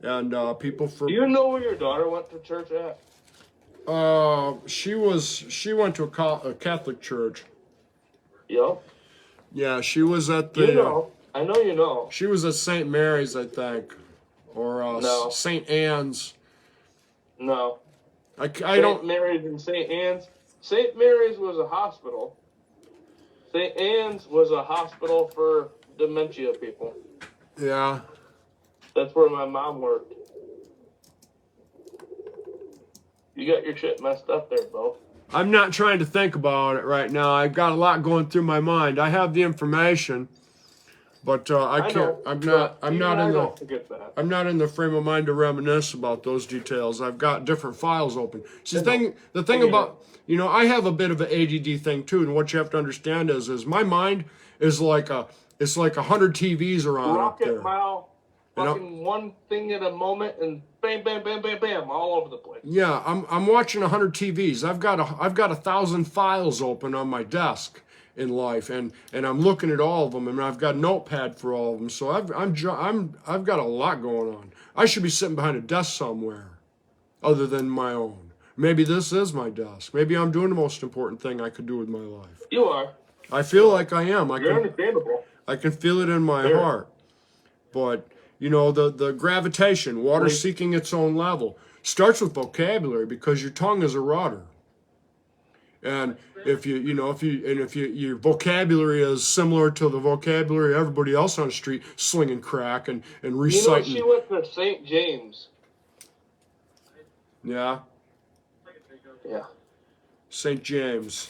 and people from. Do you know where your daughter went to church at? She went to a Catholic church. Yep. Yeah, she was at the. You know. I know you know. She was at St. Mary's, I think, or No. St. Anne's. No. I St. don't. Mary's and St. Anne's. St. Mary's was a hospital. St. Anne's was a hospital for dementia people. Yeah. That's where my mom worked. You got your shit messed up there, bro. I'm not trying to think about it right now. I've got a lot going through my mind. I have the information, but I can't. know, I'm not don't forget that. I'm not in the frame of mind to reminisce about those details. I've got different files open. See, the thing about, you know, I have a bit of an ADD thing too, and what you have to understand is my mind is like it's like 100 TVs around up there. Rocket mile, fucking one thing at a moment, and bam, bam, bam, bam, bam, all over the place. Yeah, I'm watching 100 TVs. I've got 1,000 files open on my desk in life, and I'm looking at all of them, and I've got a notepad for all of them. So I've got a lot going on. I should be sitting behind a desk somewhere, other than my own. Maybe this is my desk. Maybe I'm doing the most important thing I could do with my life. You are. I feel like I am. You're understandable. I can feel it in my heart. But you know, the gravitation, water seeking its own level, starts with vocabulary, because your tongue is a rudder. And if your vocabulary is similar to the vocabulary of everybody else on the street, slinging crack and reciting. You know, she went to St. James. Yeah. Yeah. St. James.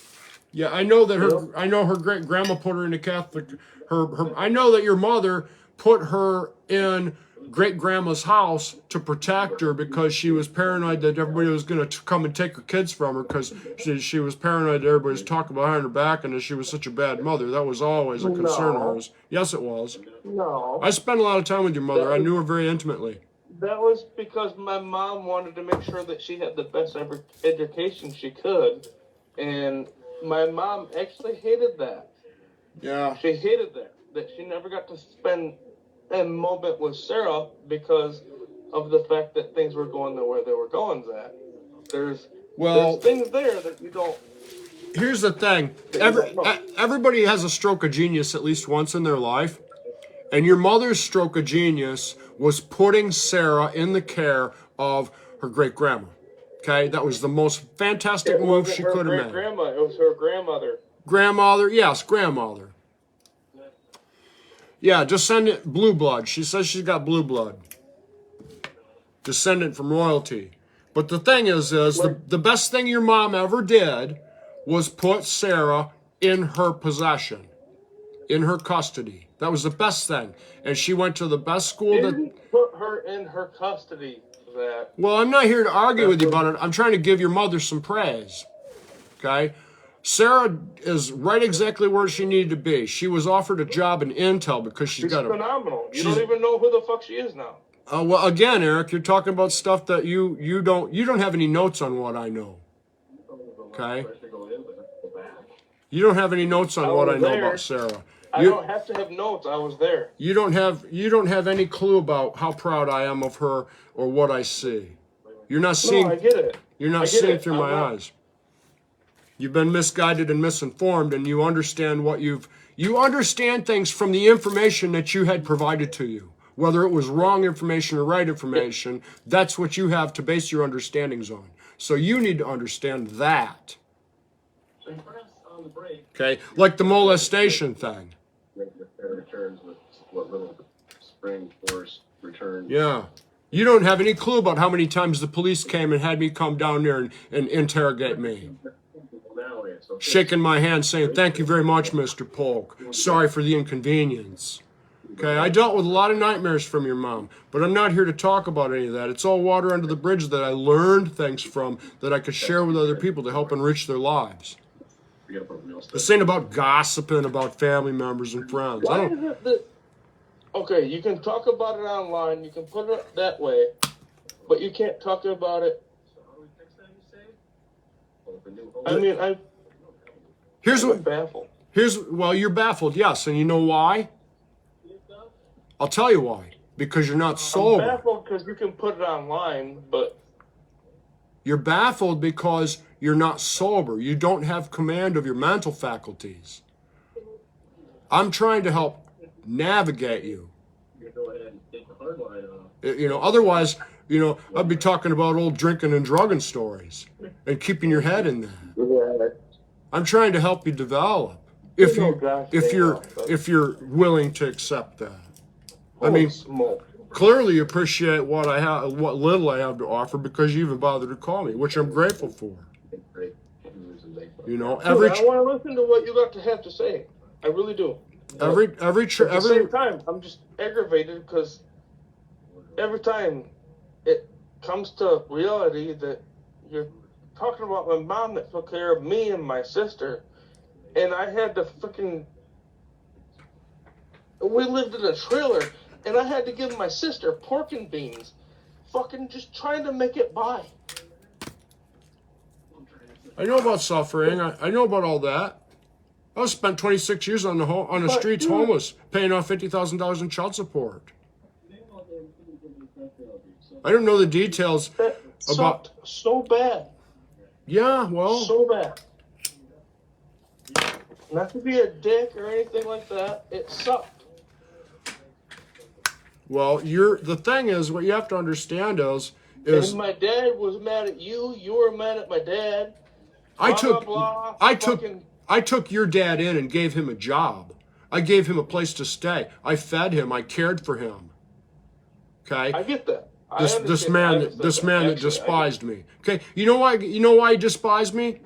Yeah, I know that her great grandma put her in a Catholic. I know that your mother put her in great grandma's house to protect her, because she was paranoid that everybody was going to come and take her kids from her, because she was paranoid that everybody was talking behind her back, and that she was such a bad mother. That was always a concern of hers. Yes, it was. No. I spent a lot of time with your mother. I knew her very intimately. That was because my mom wanted to make sure that she had the best education she could, and my mom actually hated that. Yeah. She hated that she never got to spend a moment with Sarah because of the fact that things were going the way they were going, Zach. There's things there that you don't. Here's the thing. Everybody has a stroke of genius at least once in their life. And your mother's stroke of genius was putting Sarah in the care of her great-grandma. Okay? That was the most fantastic move she could have made. Grandma, it was her grandmother. Grandmother, yes, grandmother. Yeah, descendant, blue blood. She says she's got blue blood. Descendant from royalty. But the thing is the best thing your mom ever did was put Sarah in her possession, in her custody. That was the best thing. And she went to the best school. Didn't put her in her custody, Zach. Well, I'm not here to argue with you about it. I'm trying to give your mother some praise. Okay? Sarah is right exactly where she needed to be. She was offered a job in Intel because she's got phenomenal. You don't even know who the fuck she is now. Well, again, Eric, you're talking about stuff that you don't have any notes on what I know. Okay? You don't have any notes on I what was I know there. about Sarah. I You, don't have to have notes. I was there. you don't have any clue about how proud I am of her or what I see. You're not No, seeing I get it. you're I not get seeing it. through I'm my not- eyes. You've been misguided and misinformed, and you understand you understand things from the information that you had provided to you. Whether it was wrong information or right information, that's what you have to base your understandings on. So you need to understand that. On the break, Okay? Like the molestation thing. returns with what little spring force returns. Yeah. You don't have any clue about how many times the police came and had me come down there and interrogate me. Now it's okay. Shaking my hand saying, "Thank you very much, Mr. Polk. Sorry for the inconvenience." Okay, I dealt with a lot of nightmares from your mom, but I'm not here to talk about any of that. It's all water under the bridge that I learned things from that I could share with other people to help enrich their lives. This ain't about gossiping about family members and friends. I Why don't. is it that? Okay, you can talk about it online. You can put it that way, but you can't talk about it. I mean, Here's I'm what. baffled. Well, you're baffled, yes, and you know why? I'll tell you why. Because you're not I'm sober. baffled because you can put it online, but You're baffled because you're not sober. You don't have command of your mental faculties. I'm trying to help navigate you. Go ahead and take the hard line off. Otherwise, I'd be talking about old drinking and drugging stories and keeping your head in that. I'm trying to help you develop if you're willing to accept that. I mean, smoke. clearly you appreciate what little I have to offer because you even bothered to call me, which I'm grateful for. Dude, I want to listen to what you got to have to say. I really do. At the same time, I'm just aggravated because every time it comes to reality that you're talking about my mom that took care of me and my sister, and I had to we lived in a trailer, and I had to give my sister pork and beans, just trying to make it by. I know about suffering. I know about all that. I spent 26 years on the streets homeless, paying off $50,000 in child support. I don't know the details That about. sucked so bad. Yeah, well. So bad. Not to be a dick or anything like that. It sucked. Well, the thing is, what you have to understand is And my dad was mad at you. You were mad at my dad. Blah, blah, blah. I took your dad in and gave him a job. I gave him a place to stay. I fed him. I cared for him. Okay. I get that. This man that despised me. Okay. You know why he despised me?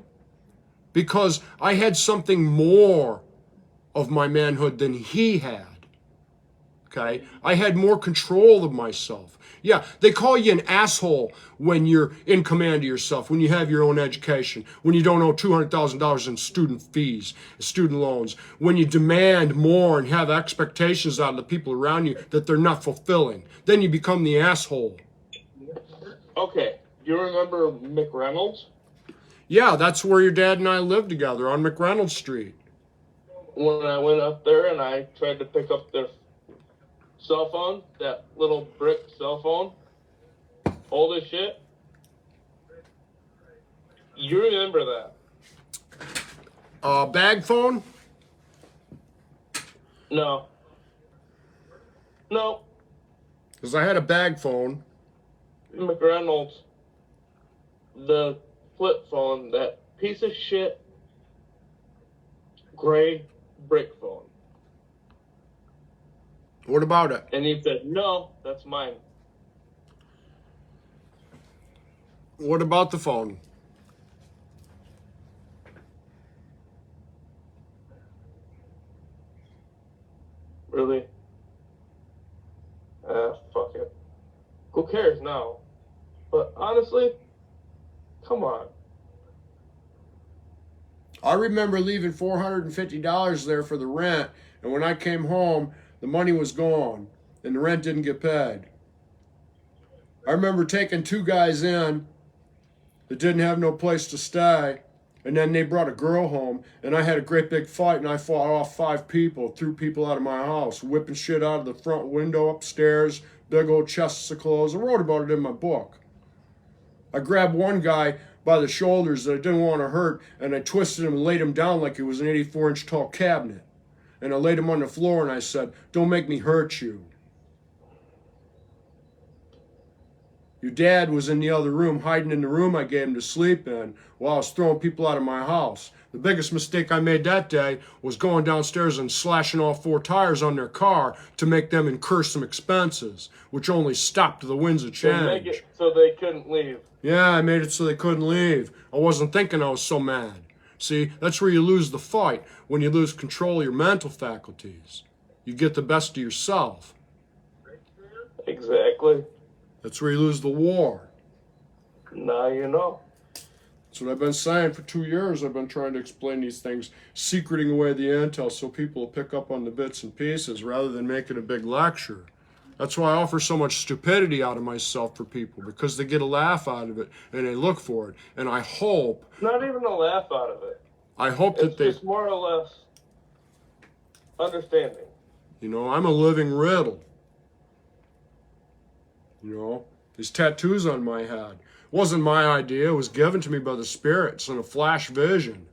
Because I had something more of my manhood than he had. Okay. I had more control of myself. Yeah, they call you an asshole when you're in command of yourself, when you have your own education, when you don't owe $200,000 in student fees, student loans, when you demand more and have expectations out of the people around you that they're not fulfilling. Then you become the asshole. Okay, you remember McReynolds? Yeah, that's where your dad and I lived together, on McReynolds Street. When I went up there and I tried to pick up their cell phone, that little brick cell phone, old as shit. You remember that? Bag phone? No. Because I had a bag phone. McReynolds, the flip phone, that piece of shit gray brick phone. What about it? And he said, no, that's mine. What about the phone? Really? Fuck it. Who cares now? But honestly, come on. I remember leaving $450 there for the rent, and when I came home, the money was gone, and the rent didn't get paid. I remember taking two guys in that didn't have no place to stay, And then they brought a girl home, and I had a great big fight, and I fought off 5 people, threw people out of my house, whipping shit out of the front window upstairs, big old chests of clothes. I wrote about it in my book. I grabbed one guy by the shoulders that I didn't want to hurt, and I twisted him and laid him down like it was an 84-inch tall cabinet. And I laid him on the floor, and I said, "Don't make me hurt you." Your dad was in the other room, hiding in the room I gave him to sleep in while I was throwing people out of my house. The biggest mistake I made that day was going downstairs and slashing all 4 tires on their car to make them incur some expenses, which only stopped the winds of To make change. it so they couldn't leave. Yeah, I made it so they couldn't leave. I wasn't thinking I was so mad. See, that's where you lose the fight, when you lose control of your mental faculties. You get the best of yourself. Exactly. That's where you lose the war. Now you know. That's what I've been saying for 2 years. I've been trying to explain these things, secreting away the intel so people will pick up on the bits and pieces rather than making a big lecture. That's why I offer so much stupidity out of myself for people, because they get a laugh out of it and they look for it. And I hope, Not even a laugh out of it. I hope It's that they, just more or less understanding. you know, I'm a living riddle. You know, these tattoos on my head. It wasn't my idea. It was given to me by the spirits in a flash vision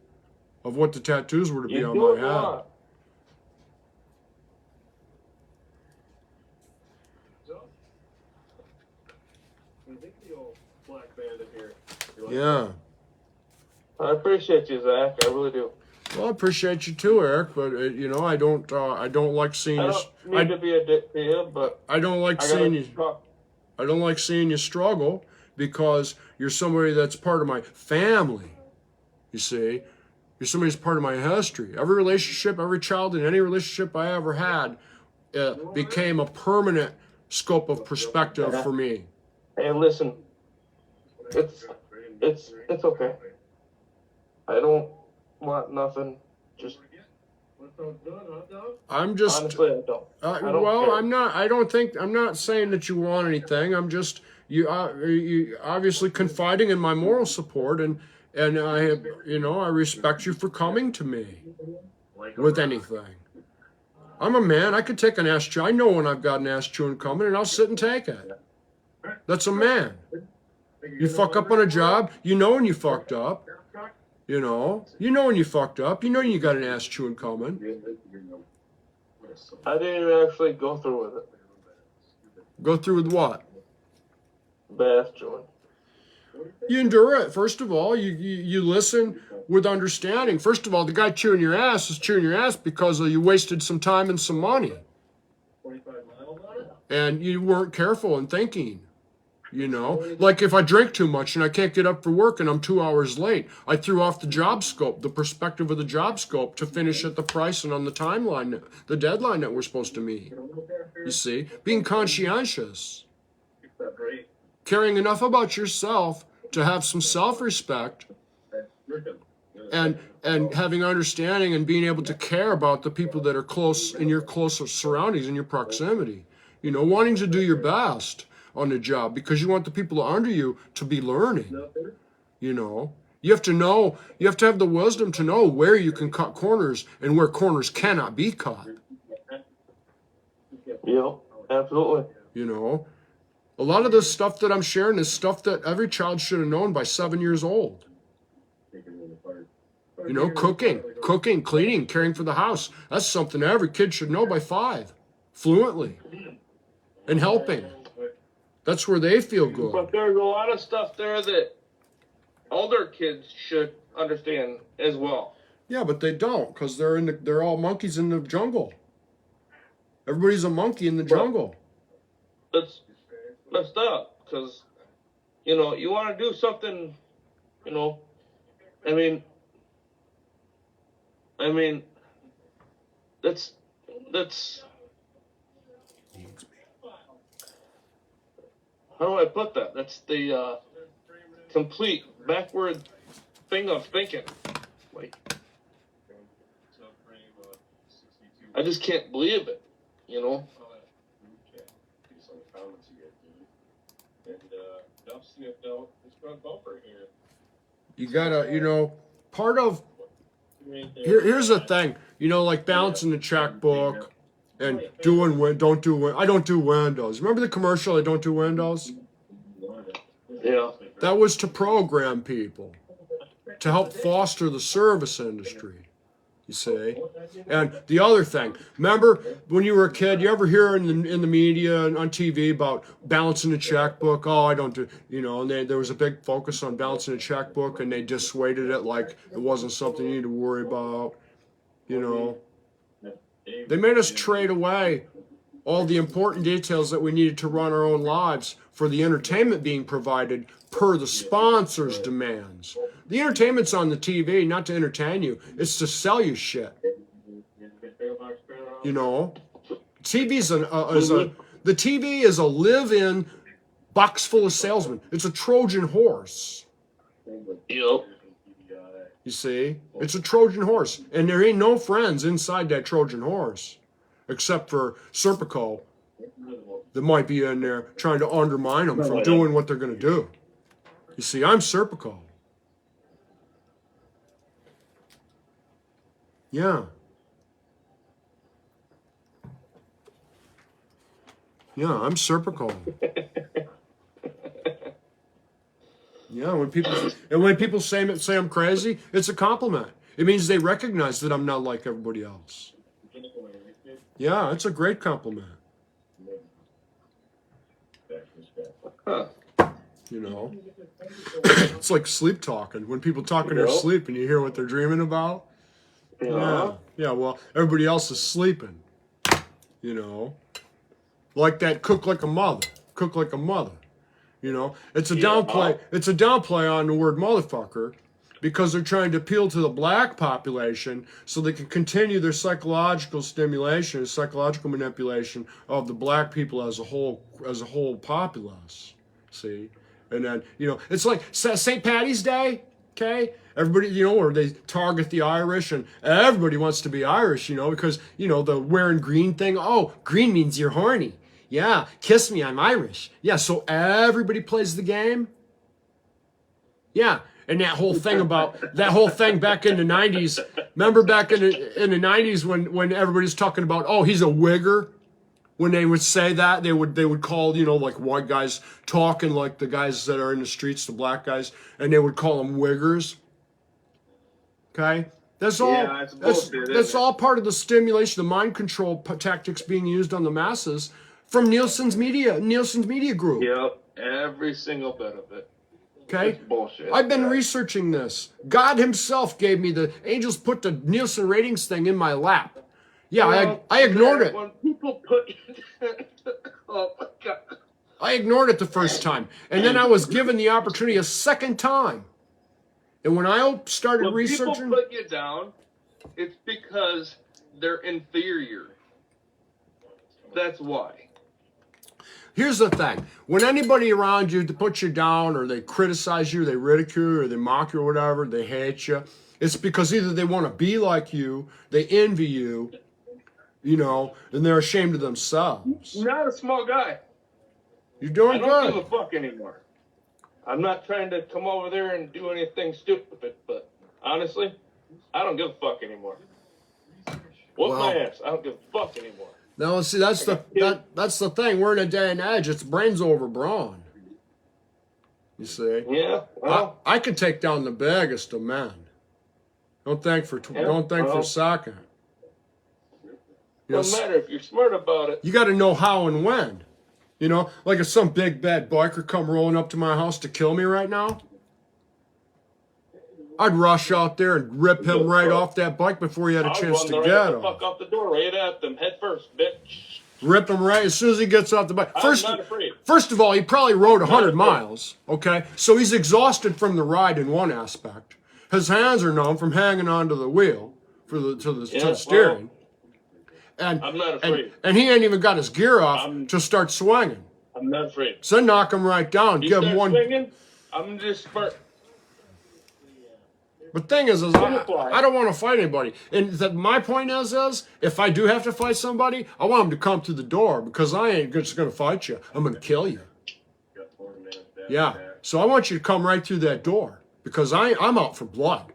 of what the tattoos were to be You on do my what you head. want. So, I think the old black bandit here. You like Yeah. I appreciate you, Zach. I really do. Well, I appreciate you too, Eric. But you know, I don't like seeing I you. don't mean to be a dick to you, but I don't like I seeing gotta you. talk. I don't like seeing you struggle because you're somebody that's part of my family. You see, you're somebody that's part of my history. Every relationship, every child in any relationship I ever had became a permanent scope of perspective for me. Hey, listen. It's okay. I don't want nothing. Just What sounds good, huh, Doug? I'm just. honestly, I don't. I don't Well, care. I'm not. I don't think. I'm not saying that you want anything. I'm just you obviously confiding in my moral support, and I have, you know, I respect you for coming to me with anything. I'm a man. I could take an ass chew. I know when I've got an ass chewing coming, and I'll sit and take it. That's a man. You fuck up on a job, you know when you fucked up. You know when you fucked up. You know you got an ass chewing coming. I didn't even actually go through with it. Go through with what? Bath joint. You endure it. First of all, you listen with understanding. First of all, the guy chewing your ass is chewing your ass because you wasted some time and some money. 25 miles on it? And you weren't careful in thinking. You know, like if I drink too much and I can't get up for work and I'm 2 hours late, I threw off the job scope, the perspective of the job scope to finish at the price and on the timeline, the deadline that we're supposed to meet. You see, being conscientious, That's great. caring enough about yourself to have some self-respect, and having understanding and being able to care about the people that are close in your closer surroundings, in your proximity. You know, wanting to do your best on the job because you want the people under you to be learning. You know, you have to have the wisdom to know where you can cut corners and where corners cannot be cut. Yep, absolutely. You know, a lot of this stuff that I'm sharing is stuff that every child should have known by 7 years old. You know, cooking, cleaning, caring for the house. That's something every kid should know by 5, fluently, and helping. That's where they feel good. But there's a lot of stuff there that older kids should understand as well. Yeah, but they don't, because they're all monkeys in the jungle. Everybody's a monkey in the jungle. That's messed up because, you know, you want to do something, you know, I mean, that's, how do I put that? That's the complete backward thing of thinking. Like, I just can't believe it, you know? And Duff sniffed out his front bumper here. You gotta, you know, here's the thing, you know, like balancing the checkbook and I don't do windows. Remember the commercial, I don't do windows? Yeah. That was to program people, to help foster the service industry, you see. And the other thing, remember when you were a kid, you ever hear in the media and on TV about balancing the checkbook? Oh, I don't do, you know, and there was a big focus on balancing the checkbook, and they dissuaded it like it wasn't something you need to worry about, you know. They made us trade away all the important details that we needed to run our own lives for the entertainment being provided per the sponsor's demands. The entertainment's on the TV, not to entertain you. It's to sell you shit. You know? The TV is a live-in box full of salesmen. It's a Trojan horse. Yep. You see? It's a Trojan horse. And there ain't no friends inside that Trojan horse. Except for Serpico that might be in there trying to undermine them from doing what they're going to do. You see, I'm Serpico. Yeah. Yeah, I'm Serpico. Yeah, when people say I'm crazy, it's a compliment. It means they recognize that I'm not like everybody else. Yeah, it's a great compliment. Huh. You know, it's like sleep talking. When people talk in their sleep and you hear what they're dreaming about. Yeah. Yeah, well, everybody else is sleeping. You know, like that cook like a mother. Cook like a mother. You know, it's a downplay. It's a downplay on the word motherfucker, because they're trying to appeal to the black population so they can continue their psychological stimulation, psychological manipulation of the black people as a whole populace. See, and then, you know, it's like St. Patty's Day. Okay, everybody, you know, or they target the Irish, and everybody wants to be Irish, you know, because, you know, the wearing green thing. Oh, green means you're horny. Yeah, kiss me, I'm Irish. Yeah, so everybody plays the game. Yeah, and that whole thing back in the 90s. Remember back in the 90s when everybody's talking about, oh, he's a wigger. When they would say that, they would call, you know, like white guys talking like the guys that are in the streets, the black guys, and they would call them wiggers. Okay? That's all. Yeah, that's all part of the stimulation, the mind control tactics being used on the masses from Nielsen's media group. Yep, every single bit of it. Okay? It's bullshit. I've been researching this. God himself gave me the angels put the Nielsen ratings thing in my lap. Yeah, well, I ignored it. When people put oh my God. I ignored it the first time. And then I was given the opportunity a second time. And when I started researching... When people put you down, it's because they're inferior. That's why. Here's the thing. When anybody around you puts you down, or they criticize you, they ridicule you, or they mock you, or whatever, they hate you, it's because either they want to be like you, they envy you, you know, and they're ashamed of themselves. You're not a small guy. You're doing good. I don't give a fuck anymore. I'm not trying to come over there and do anything stupid, but honestly, I don't give a fuck anymore. Whoop my ass. I don't give a fuck anymore. No, see, that's the thing. We're in a day and age. It's brains over brawn. You see? Yeah. Well, I can take down the biggest of men. Don't think for second. Doesn't matter if you're smart about it. You got to know how and when. You know, like if some big bad biker come rolling up to my house to kill me right now, I'd rush out there and rip him right off that bike before he had a chance to get him. Fuck off the door, right at them, head first, bitch. Rip him right as soon as he gets off the bike. I'm not afraid. First of all, he probably rode 100 miles. Okay, so he's exhausted from the ride in one aspect. His hands are numb from hanging onto the wheel to the steering. And I'm not afraid. And he ain't even got his gear off to start swinging. I'm not afraid. So knock him right down. Give him one. Swinging, I'm just smart. But thing is I don't want to fight anybody. And my point is if I do have to fight somebody, I want them to come through the door, because I ain't just going to fight you. I'm going to kill you. Yeah. So I want you to come right through that door, because I'm out for blood.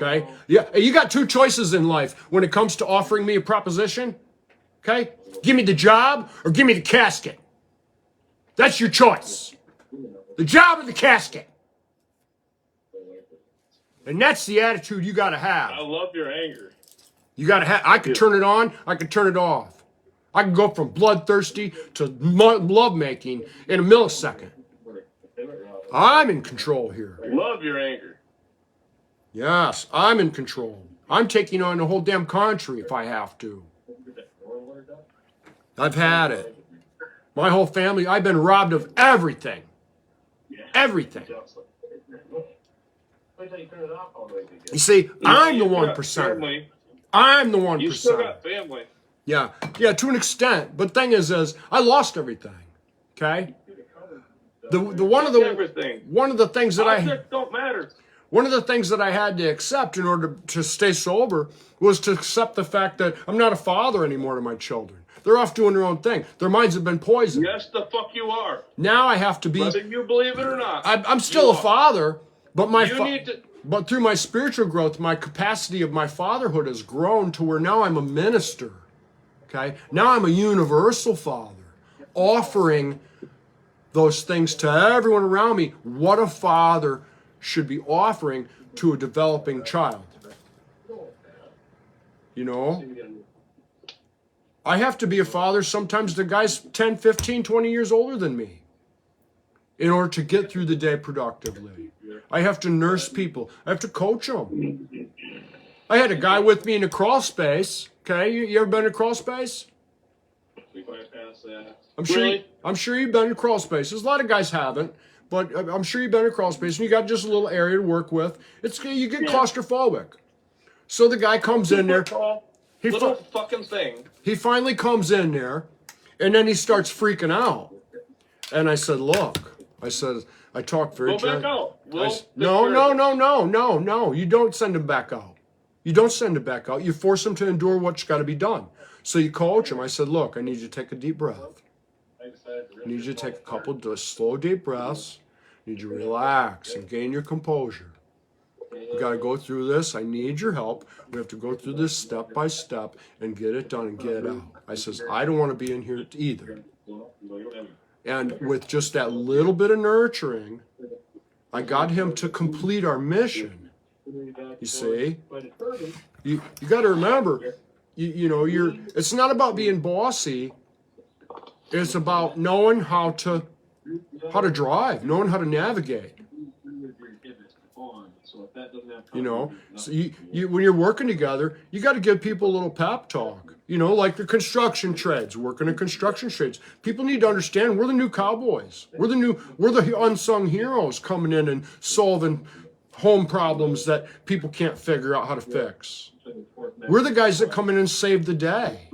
Okay? Yeah, you got two choices in life when it comes to offering me a proposition. Okay? Give me the job or give me the casket. That's your choice. The job or the casket. And that's the attitude you got to have. I love your anger. You got to have. I could turn it on. I could turn it off. I can go from bloodthirsty to lovemaking in a millisecond. I'm in control here. Love your anger. Yes, I'm in control. I'm taking on the whole damn country if I have to. I've had it. My whole family, I've been robbed of everything. Everything. You see, I'm the 1%. I'm the 1%. You still got family. Yeah, to an extent. But thing is I lost everything. Okay. One of the things that Objects don't matter. One of the things that I had to accept in order to stay sober was to accept the fact that I'm not a father anymore to my children. They're off doing their own thing. Their minds have been poisoned. Yes, the fuck you are. Now I have to be. Whether you believe it or not. I'm still a father, but You but through my spiritual growth, my capacity of my fatherhood has grown to where now I'm a minister. Okay? Now I'm a universal father, offering those things to everyone around me. What a father should be offering to a developing child. You know? I have to be a father. Sometimes the guy's 10, 15, 20 years older than me in order to get through the day productively. I have to nurse people. I have to coach them. I had a guy with me in a crawl space. Okay, you ever been in a crawl space? I'm sure you've been in crawl spaces. A lot of guys haven't, but I'm sure you've been in a crawl space and you got just a little area to work with. You get claustrophobic. So the guy comes in there. Little fucking thing. He finally comes in there, and then he starts freaking out. And I said, "Look," I talked very gently. Go back out. No. You don't send him back out. You don't send him back out. You force him to endure what's got to be done. So you coach him. I said, "Look, I need you to take a deep breath. I need you to take a couple of slow, deep breaths. I need you to relax and gain your composure. We got to go through this. I need your help. We have to go through this step by step and get it done and get it out." I says, "I don't want to be in here either." And with just that little bit of nurturing, I got him to complete our mission. You see? You got to remember, it's not about being bossy. It's about knowing how to drive, knowing how to navigate. So when you're working together, you got to give people a little pep talk. Like the construction trades, working in construction trades. People need to understand we're the new cowboys. We're the unsung heroes coming in and solving home problems that people can't figure out how to fix. We're the guys that come in and save the day.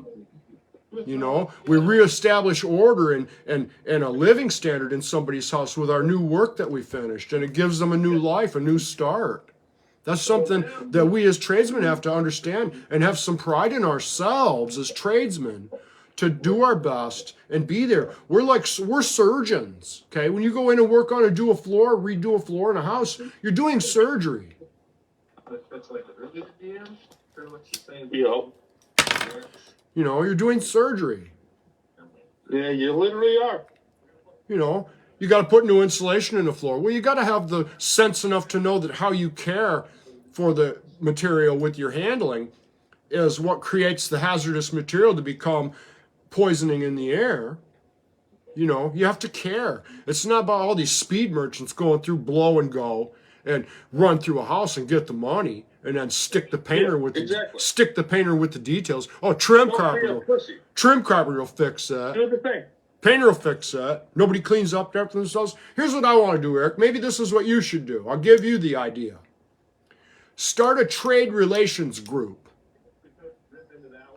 We reestablish order and a living standard in somebody's house with our new work that we finished, and it gives them a new life, a new start. That's something that we as tradesmen have to understand and have some pride in ourselves as tradesmen to do our best and be there. We're surgeons, okay? When you go in and work on redo a floor in a house, you're doing surgery. You're doing surgery. Yeah, you literally are. You got to put new insulation in the floor. Well, you got to have the sense enough to know that how you care for the material with your handling is what creates the hazardous material to become poisoning in the air. You have to care. It's not about all these speed merchants going through blow and go and run through a house and get the money and then stick the painter with the details. Oh, trim carpenter will fix that. Do the thing. Painter will fix that. Nobody cleans up after themselves. Here's what I want to do, Eric. Maybe this is what you should do. I'll give you the idea. Start a trade relations group.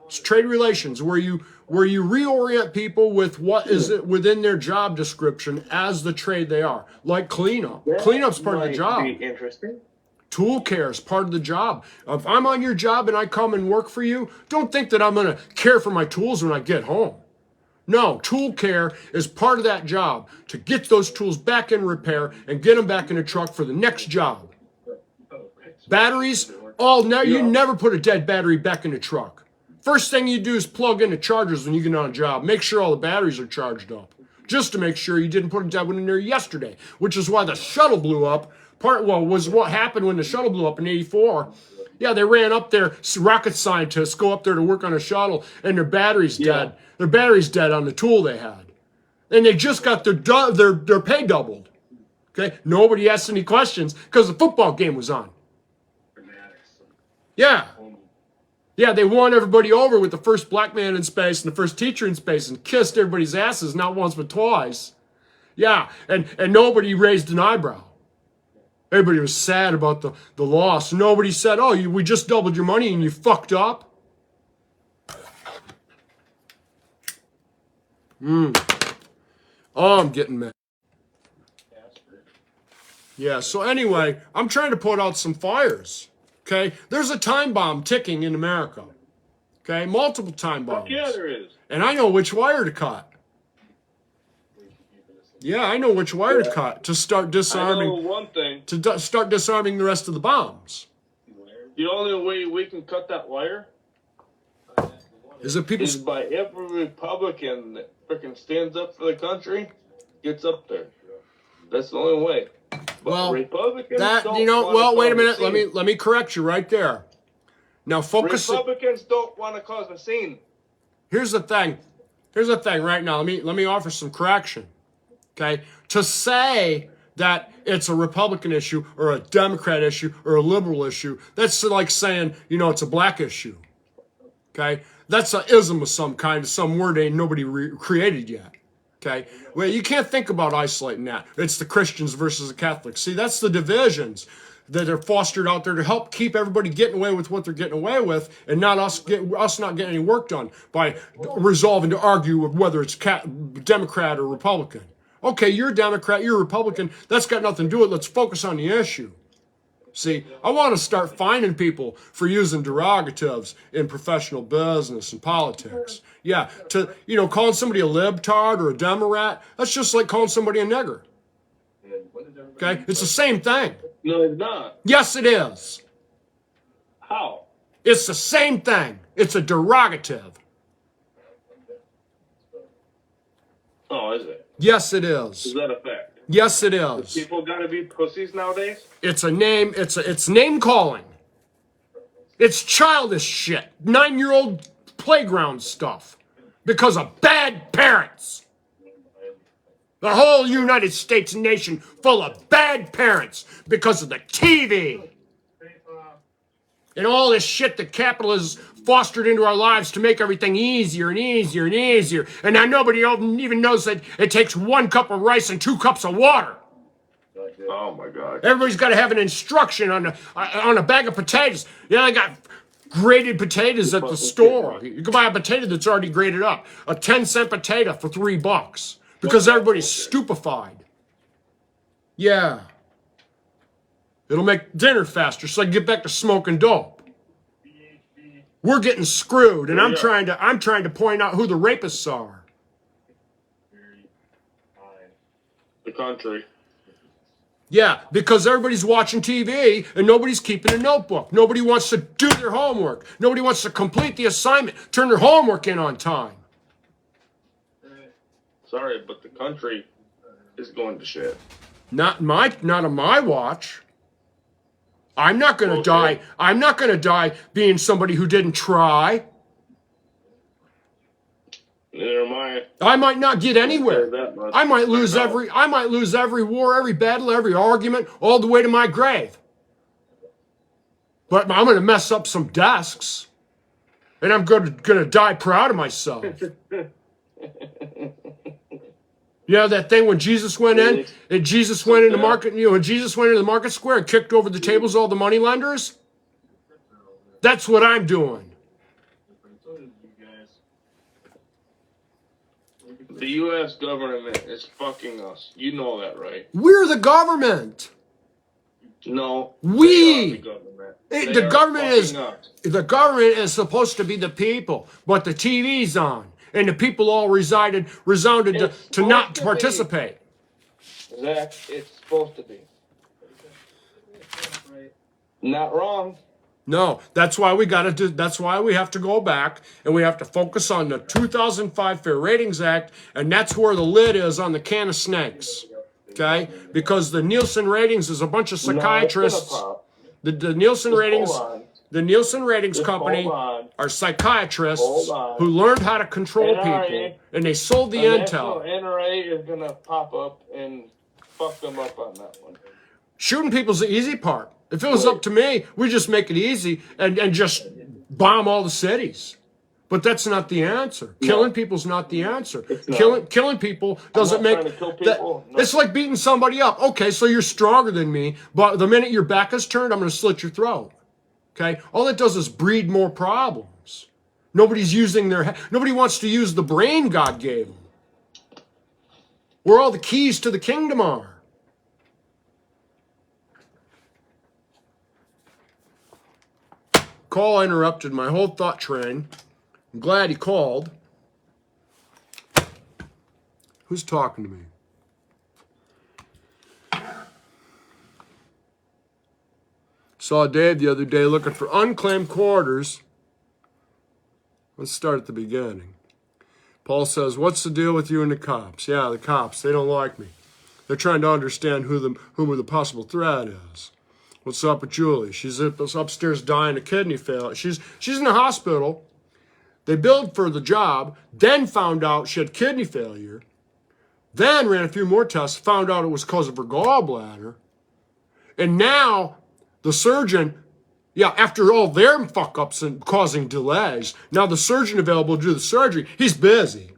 It's trade relations where you reorient people with what is it within their job description as the trade they are. Like cleanup. Cleanup's part of the job. Be interesting. Tool care is part of the job. If I'm on your job and I come and work for you, don't think that I'm going to care for my tools when I get home. No, tool care is part of that job to get those tools back in repair and get them back in the truck for the next job. Batteries, You never put a dead battery back in the truck. First thing you do is plug in the chargers when you get on a job. Make sure all the batteries are charged up. Just to make sure you didn't put a dead one in there yesterday, which is why the shuttle blew up. Was what happened when the shuttle blew up in '84. Yeah, they ran up there, rocket scientists go up there to work on a shuttle, and their battery's dead. Their battery's dead on the tool they had. And they just got their pay doubled. Okay? Nobody asked any questions because the football game was on. Yeah. Yeah, they won everybody over with the first black man in space and the first teacher in space and kissed everybody's asses, not once but twice. Yeah, and nobody raised an eyebrow. Everybody was sad about the loss. Nobody said, oh, we just doubled your money and you fucked up. Oh, I'm getting mad. Yeah, so anyway, I'm trying to put out some fires. Okay? There's a time bomb ticking in America. Okay? Multiple time bombs. Fuck yeah, there is. And I know which wire to cut. Yeah, I know which wire to cut to start disarming. I know one thing. To start disarming the rest of the bombs. The only way we can cut that wire Is it people? is by every Republican that freaking stands up for the country gets up there. That's the only way. But Well, Republicans that don't you know. wanna Well, wait a cause minute. scene. Let me correct you right there. Now focus. Republicans don't want to cause a scene. Here's the thing. Here's the thing. Right now, let me offer some correction. Okay, to say that it's a Republican issue or a Democrat issue or a liberal issue, that's like saying it's a black issue. Okay, that's an ism of some kind, some word ain't nobody created yet. Okay, well, you can't think about isolating that. It's the Christians versus the Catholics. See, that's the divisions that are fostered out there to help keep everybody getting away with what they're getting away with, and not us not getting any work done by resolving to argue whether it's Democrat or Republican. Okay, you're a Democrat, you're a Republican. That's got nothing to do with it. Let's focus on the issue. See, I want to start fining people for using derogatives in professional business and politics. Yeah, calling somebody a libtard or a Democrat, that's just like calling somebody a nigger. Okay? It's the same thing. No, it's not. Yes, it is. How? It's the same thing. It's a derogative. Oh, is it? Yes, it is. Is that a fact? Yes, it is. People gotta be pussies nowadays? It's a name. It's name calling. It's childish shit. 9-year-old playground stuff. Because of bad parents. The whole United States nation full of bad parents because of the TV. And all this shit that capitalism fostered into our lives to make everything easier and easier and easier. And now nobody even knows that it takes 1 cup of rice and 2 cups of water. Oh my God. Everybody's got to have an instruction on a bag of potatoes. Yeah, they got grated potatoes at the store. You can buy a potato that's already grated up. A 10-cent potato for $3 because everybody's stupefied. Yeah. It'll make dinner faster so I can get back to smoking dope. We're getting screwed, and I'm trying to point out who the rapists are. The country. Yeah, because everybody's watching TV and nobody's keeping a notebook. Nobody wants to do their homework. Nobody wants to complete the assignment, turn their homework in on time. Sorry, but the country is going to shit. Not on my watch. I'm not going to die. I'm not going to die being somebody who didn't try. Neither am I. I might not get anywhere. That much. I might lose every war, every battle, every argument, all the way to my grave. But I'm going to mess up some desks. And I'm going to die proud of myself. You know that thing when Jesus went in, and Jesus went into market, when Jesus went into the market square and kicked over the tables all the money lenders? That's what I'm doing. The U.S. government is fucking us. You know that, right? We're the government. No. We. The government. The government is supposed to be the people, but the TV's on. And the people all resounded to not participate. Zack, it's supposed to be. Not wrong. No, that's why we got to do. That's why we have to go back and we have to focus on the 2005 Fair Ratings Act, and that's where the lid is on the can of snakes. Okay, because the Nielsen ratings is a bunch of psychiatrists. No, The Nielsen Just ratings, hold on. the Nielsen ratings Just company hold on. are psychiatrists Hold on. who learned how to control NRA, people, and they sold the The national intel. NRA is gonna pop up and fuck them up on that one. Shooting people's the easy part. If it was up to me, we just make it easy and just bomb all the cities. But that's not the answer. Killing people's not the answer. Killing people doesn't make. Trying to kill people. No. It's like beating somebody up. Okay, so you're stronger than me, but the minute your back is turned, I'm going to slit your throat. Okay, all that does is breed more problems. Nobody's using their. Nobody wants to use the brain God gave them. Where all the keys to the kingdom are. Call interrupted my whole thought train. I'm glad he called. Who's talking to me? Saw Dave the other day looking for unclaimed quarters. Let's start at the beginning. Paul says, what's the deal with you and the cops? Yeah, the cops, they don't like me. They're trying to understand who the possible threat is. What's up with Julie? She's upstairs dying of kidney failure. She's in the hospital. They billed for the job, then found out she had kidney failure, then ran a few more tests, found out it was because of her gallbladder. And now the surgeon, after all their fuck-ups and causing delays, now the surgeon available to do the surgery, he's busy.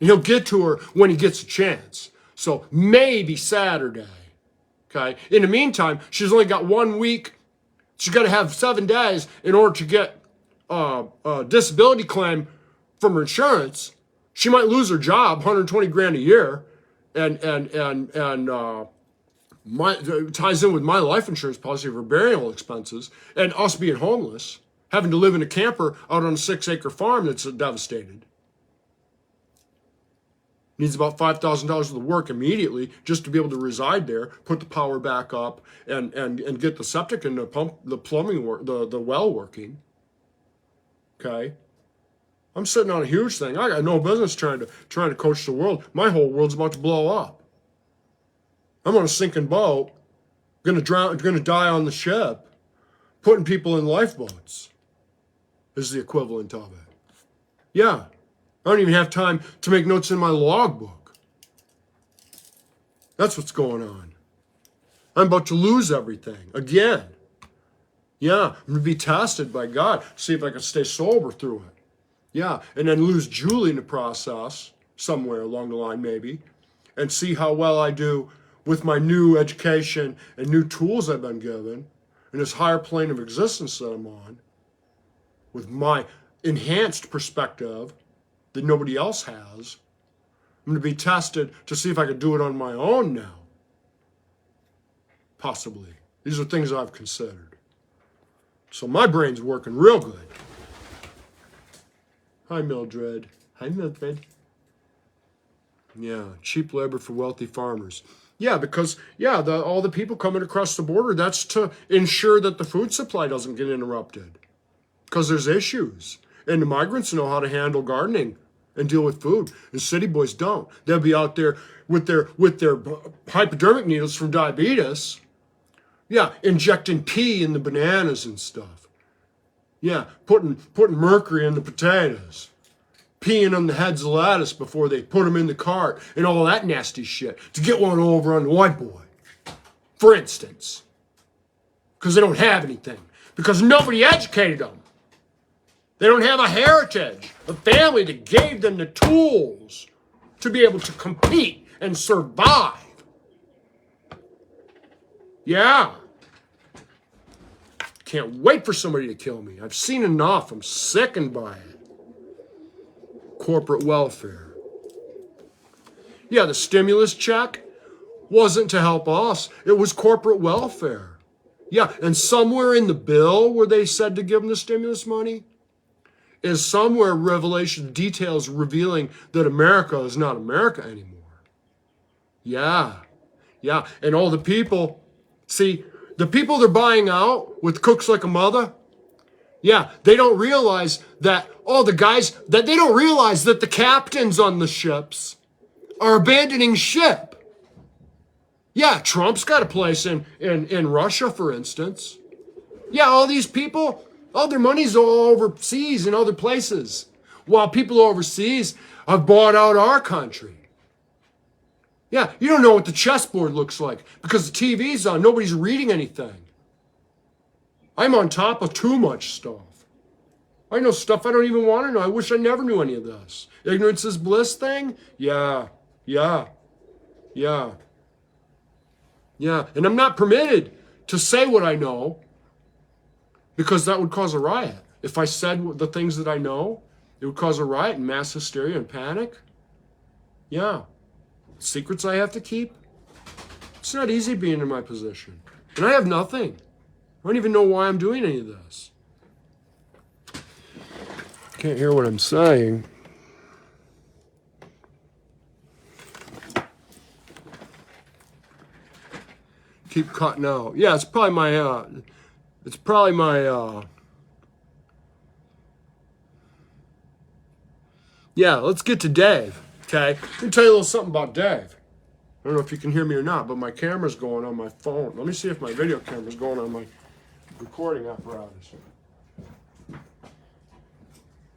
And he'll get to her when he gets a chance. So maybe Saturday. Okay. In the meantime, she's only got 1 week. She's got to have 7 days in order to get a disability claim from her insurance. She might lose her job, 120 grand a year, and ties in with my life insurance policy for burial expenses, and us being homeless, having to live in a camper out on a 6-acre farm that's devastated. Needs about $5,000 worth of work immediately just to be able to reside there, put the power back up, and get the septic and the plumbing work, the well working. Okay, I'm sitting on a huge thing. I got no business trying to coach the world. My whole world's about to blow up. I'm on a sinking boat, gonna drown, gonna die on the ship, putting people in lifeboats. Is the equivalent of it. Yeah. I don't even have time to make notes in my logbook. That's what's going on. I'm about to lose everything again. Yeah, I'm going to be tested by God, see if I can stay sober through it. Yeah, and then lose Julie in the process, somewhere along the line maybe, and see how well I do with my new education and new tools I've been given, and this higher plane of existence that I'm on, with my enhanced perspective that nobody else has. I'm going to be tested to see if I can do it on my own now. Possibly. These are things I've considered. So my brain's working real good. Hi, Mildred. Hi, Mildred. Yeah, cheap labor for wealthy farmers. Yeah, because, all the people coming across the border, that's to ensure that the food supply doesn't get interrupted. Because there's issues. And the migrants know how to handle gardening and deal with food. And city boys don't. They'll be out there with their hypodermic needles from diabetes. Yeah, injecting pee in the bananas and stuff. Yeah, putting mercury in the potatoes. Peeing on the heads of lettuce before they put them in the cart and all that nasty shit to get one over on the white boy. For instance. Because they don't have anything. Because nobody educated them. They don't have a heritage, a family that gave them the tools to be able to compete and survive. Yeah. Can't wait for somebody to kill me. I've seen enough. I'm sickened by it. Corporate welfare. Yeah, the stimulus check wasn't to help us. It was corporate welfare. Yeah, and somewhere in the bill where they said to give them the stimulus money, is somewhere revelation details revealing that America is not America anymore. Yeah. And all the people, see, the people they're buying out with cooks like a mother, Yeah, they don't realize that, they don't realize that the captains on the ships are abandoning ship. Yeah, Trump's got a place in Russia, for instance. Yeah, all these people, all their money's all overseas in other places, while people overseas have bought out our country. Yeah, you don't know what the chessboard looks like because the TV's on. Nobody's reading anything. I'm on top of too much stuff. I know stuff I don't even want to know. I wish I never knew any of this. Ignorance is bliss thing? Yeah. And I'm not permitted to say what I know because that would cause a riot. If I said the things that I know, it would cause a riot and mass hysteria and panic. Yeah. Secrets I have to keep. It's not easy being in my position. And I have nothing. I don't even know why I'm doing any of this. Can't hear what I'm saying. Keep cutting out. Yeah, it's probably my, yeah, let's get to Dave, okay? Let me tell you a little something about Dave. I don't know if you can hear me or not, but my camera's going on my phone. Let me see if my video camera's going on my recording apparatus.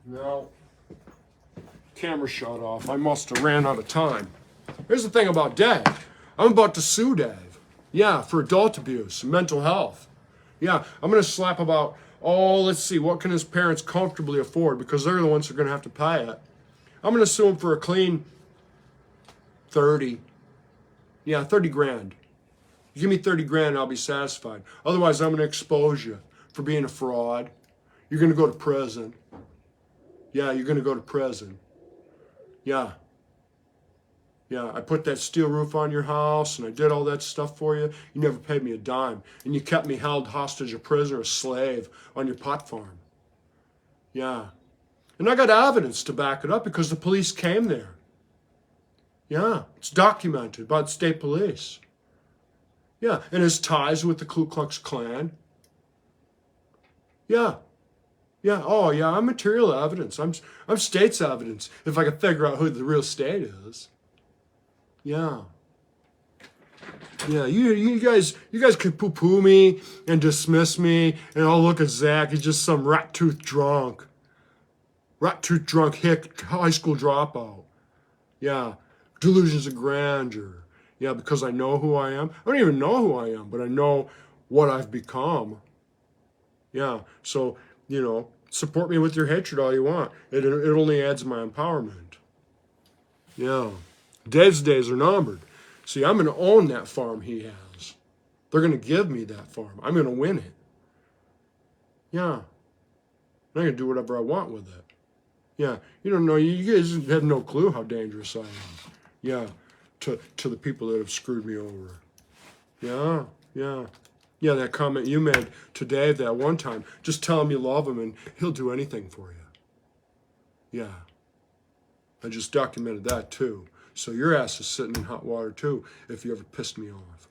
No. Camera shut off. I must have ran out of time. Here's the thing about Dave. I'm about to sue Dave. Yeah, for adult abuse, mental health. Yeah, I'm going to slap about, let's see, what can his parents comfortably afford? Because they're the ones who are going to have to pay it. I'm going to sue him for a clean 30. Yeah, 30 grand. You give me 30 grand, I'll be satisfied. Otherwise, I'm going to expose you for being a fraud. You're going to go to prison. Yeah, you're going to go to prison. Yeah. Yeah, I put that steel roof on your house and I did all that stuff for you. You never paid me a dime. And you kept me held hostage, a prisoner, a slave on your pot farm. Yeah. And I got evidence to back it up because the police came there. Yeah, it's documented by the state police. Yeah, and his ties with the Ku Klux Klan. Yeah. Yeah, oh yeah, I'm material evidence. I'm state's evidence if I can figure out who the real state is. Yeah. Yeah, you guys could poo-poo me and dismiss me and I'll look at Zack, he's just some rat-toothed drunk. Rat-toothed drunk hick high school dropout. Yeah. Delusions of grandeur. Yeah, because I know who I am. I don't even know who I am, but I know what I've become. Yeah, so, support me with your hatred all you want. It only adds my empowerment. Yeah. Dave's days are numbered. See, I'm going to own that farm he has. They're going to give me that farm. I'm going to win it. Yeah. I'm going to do whatever I want with it. Yeah. You don't know. You guys have no clue how dangerous I am. Yeah. To the people that have screwed me over. Yeah. Yeah. Yeah, that comment you made to Dave that one time. Just tell him you love him and he'll do anything for you. Yeah. I just documented that too. So your ass is sitting in hot water too if you ever pissed me off.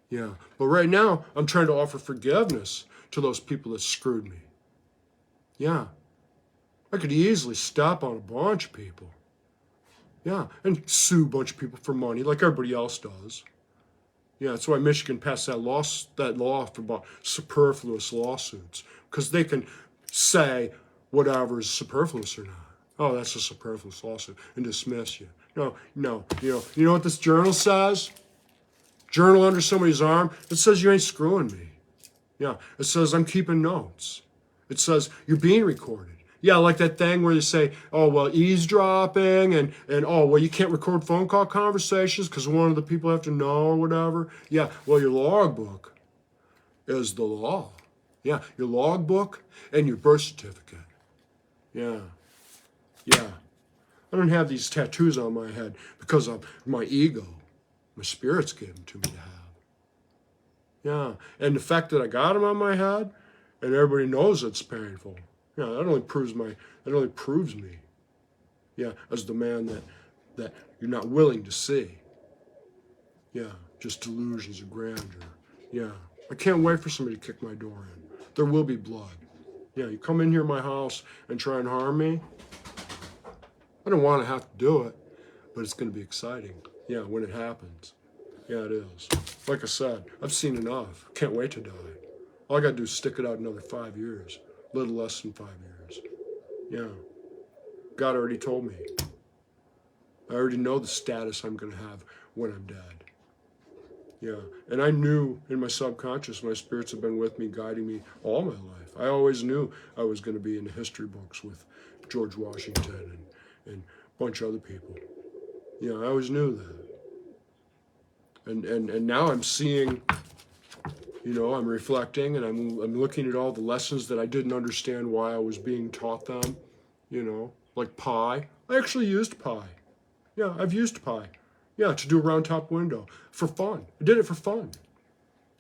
Yeah. But right now, I'm trying to offer forgiveness to those people that screwed me. Yeah. I could easily stop on a bunch of people. Yeah. And sue a bunch of people for money like everybody else does. Yeah, that's why Michigan passed that law for about superfluous lawsuits. Because they can say whatever is superfluous or not. Oh, that's a superfluous lawsuit, and dismiss you. No. You know what this journal says? Journal under somebody's arm. It says you ain't screwing me. Yeah, it says I'm keeping notes. It says you're being recorded. Yeah, like that thing where you say, oh, well, eavesdropping and oh, well, you can't record phone call conversations because one of the people have to know or whatever. Yeah, well, your logbook is the law. Yeah, your logbook and your birth certificate. Yeah. I don't have these tattoos on my head because of my ego. My spirit's given to me to have. Yeah, and the fact that I got them on my head and everybody knows it's painful. Yeah, that only proves me. Yeah, as the man that you're not willing to see. Yeah, just delusions of grandeur. Yeah, I can't wait for somebody to kick my door in. There will be blood. Yeah, you come in here my house and try and harm me. I don't want to have to do it, but it's going to be exciting. Yeah, when it happens. Yeah, it is. Like I said, I've seen enough. Can't wait to die. All I got to do is stick it out another 5 years. A little less than 5 years. Yeah. God already told me. I already know the status I'm going to have when I'm dead. Yeah. And I knew in my subconscious, my spirits have been with me, guiding me all my life. I always knew I was going to be in the history books with George Washington and a bunch of other people. Yeah, I always knew that. And now I'm seeing, you know, I'm reflecting and I'm looking at all the lessons that I didn't understand why I was being taught them, you know, like pi. I actually used pi. Yeah, I've used pi. Yeah, to do a round top window for fun. I did it for fun.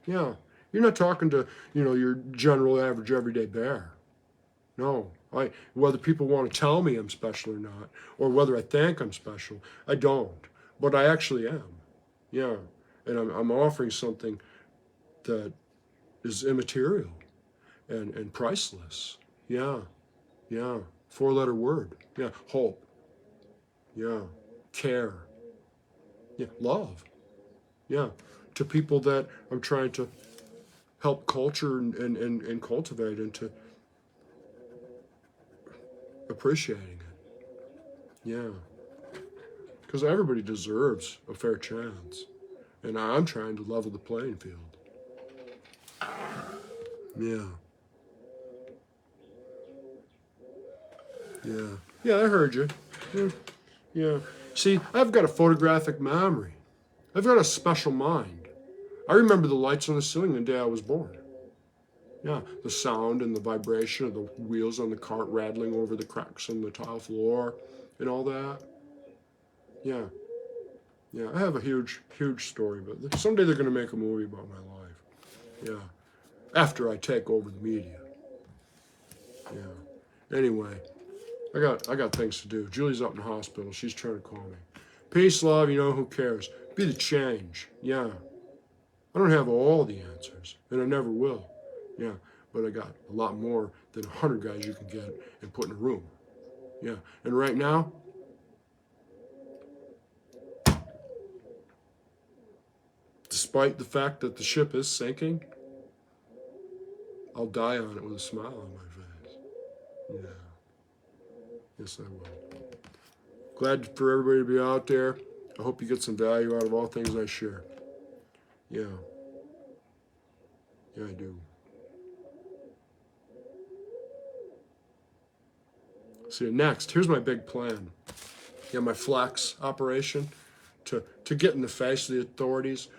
Yeah, you're not talking to, you know, your general average everyday bear. No, whether people want to tell me I'm special or not, or whether I think I'm special, I don't. But I actually am. Yeah, and I'm offering something that is immaterial and priceless. Yeah, yeah. 4-letter word. Yeah, hope. Yeah, care. Yeah, love. Yeah, to people that I'm trying to help culture and cultivate into appreciating it. Yeah, because everybody deserves a fair chance, and I'm trying to level the playing field. Yeah. Yeah. Yeah, I heard you. Yeah. See, I've got a photographic memory. I've got a special mind. I remember the lights on the ceiling the day I was born. Yeah, the sound and the vibration of the wheels on the cart rattling over the cracks in the tile floor and all that. Yeah. Yeah, I have a huge, huge story, but someday they're going to make a movie about my life. Yeah. After I take over the media. Yeah. Anyway, I got things to do. Julie's up in the hospital. She's trying to call me. Peace, love, you know, who cares? Be the change. Yeah. I don't have all the answers, and I never will. Yeah. But I got a lot more than 100 guys you can get and put in a room. Yeah. And right now, despite the fact that the ship is sinking, I'll die on it with a smile on my face. Yeah. Yes, I will. Glad for everybody to be out there. I hope you get some value out of all things I share. Yeah. Yeah, I do. See, next, here's my big plan. Yeah, my flex operation to get in the face of the authorities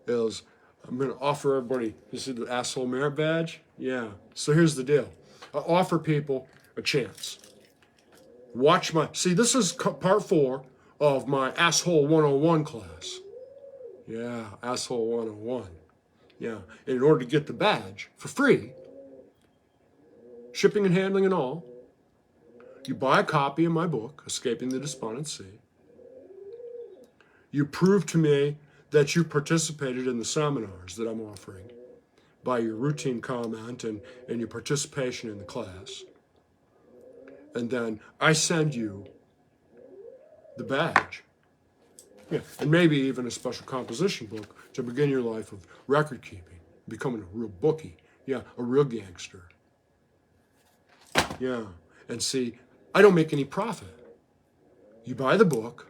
is I'm going to offer everybody, you see the asshole merit badge? Yeah. So here's the deal. I offer people a chance. Watch see, this is part 4 of my Asshole 101 class. Yeah, Asshole 101. Yeah, and in order to get the badge for free, shipping and handling and all, you buy a copy of my book, Escaping the Despondent Sea. You prove to me that you participated in the seminars that I'm offering by your routine comment and your participation in the class. And then I send you the badge. Yeah, and maybe even a special composition book to begin your life of record keeping, becoming a real bookie. Yeah, a real gangster. Yeah, and see, I don't make any profit. You buy the book,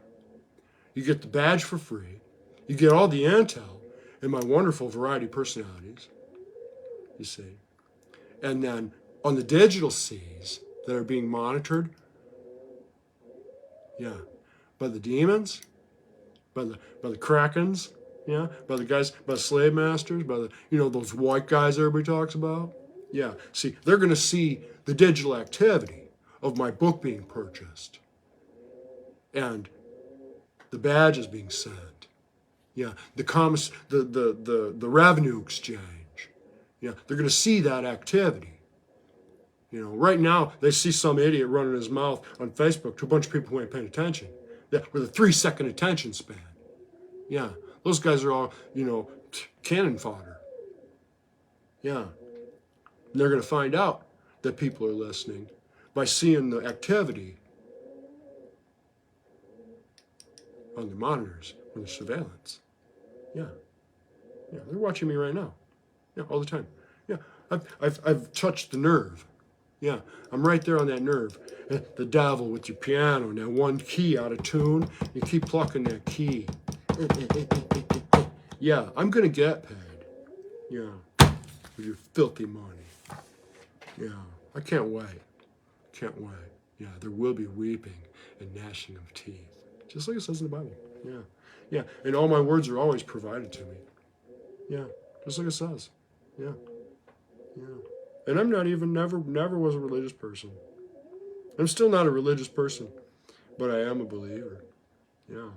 you get the badge for free, you get all the intel and my wonderful variety of personalities, you see. And then on the digital seas that are being monitored, yeah, by the demons, by the krakens, yeah, by the guys, by the slave masters, by the, you know, those white guys everybody talks about. Yeah, see, they're going to see the digital activity of my book being purchased. And the badge is being sent. Yeah, the revenue exchange. Yeah, they're going to see that activity. You know, right now they see some idiot running his mouth on Facebook to a bunch of people who ain't paying attention. Yeah, with a 3-second attention span. Yeah, those guys are all, you know, cannon fodder. Yeah, and they're going to find out that people are listening by seeing the activity on the monitors, on the surveillance. Yeah. Yeah, they're watching me right now. Yeah, all the time. Yeah, I've touched the nerve. Yeah, I'm right there on that nerve. The devil with your piano, and that one key out of tune, you keep plucking that key. Yeah, I'm gonna get paid. Yeah, with your filthy money. Yeah, I can't wait. Can't wait. Yeah, there will be weeping and gnashing of teeth. Just like it says in the Bible. Yeah. Yeah. And all my words are always provided to me. Yeah. Just like it says. Yeah. Yeah. And I'm not even, never was a religious person. I'm still not a religious person, but I am a believer. Yeah.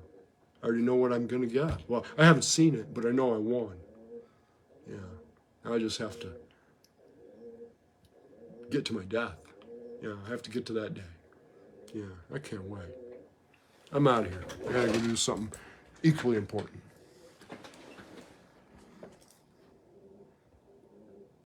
I already know what I'm going to get. Well, I haven't seen it, but I know I won. Yeah. I just have to get to my death. Yeah, I have to get to that day. Yeah, I can't wait. I'm out of here. I gotta go do something equally important.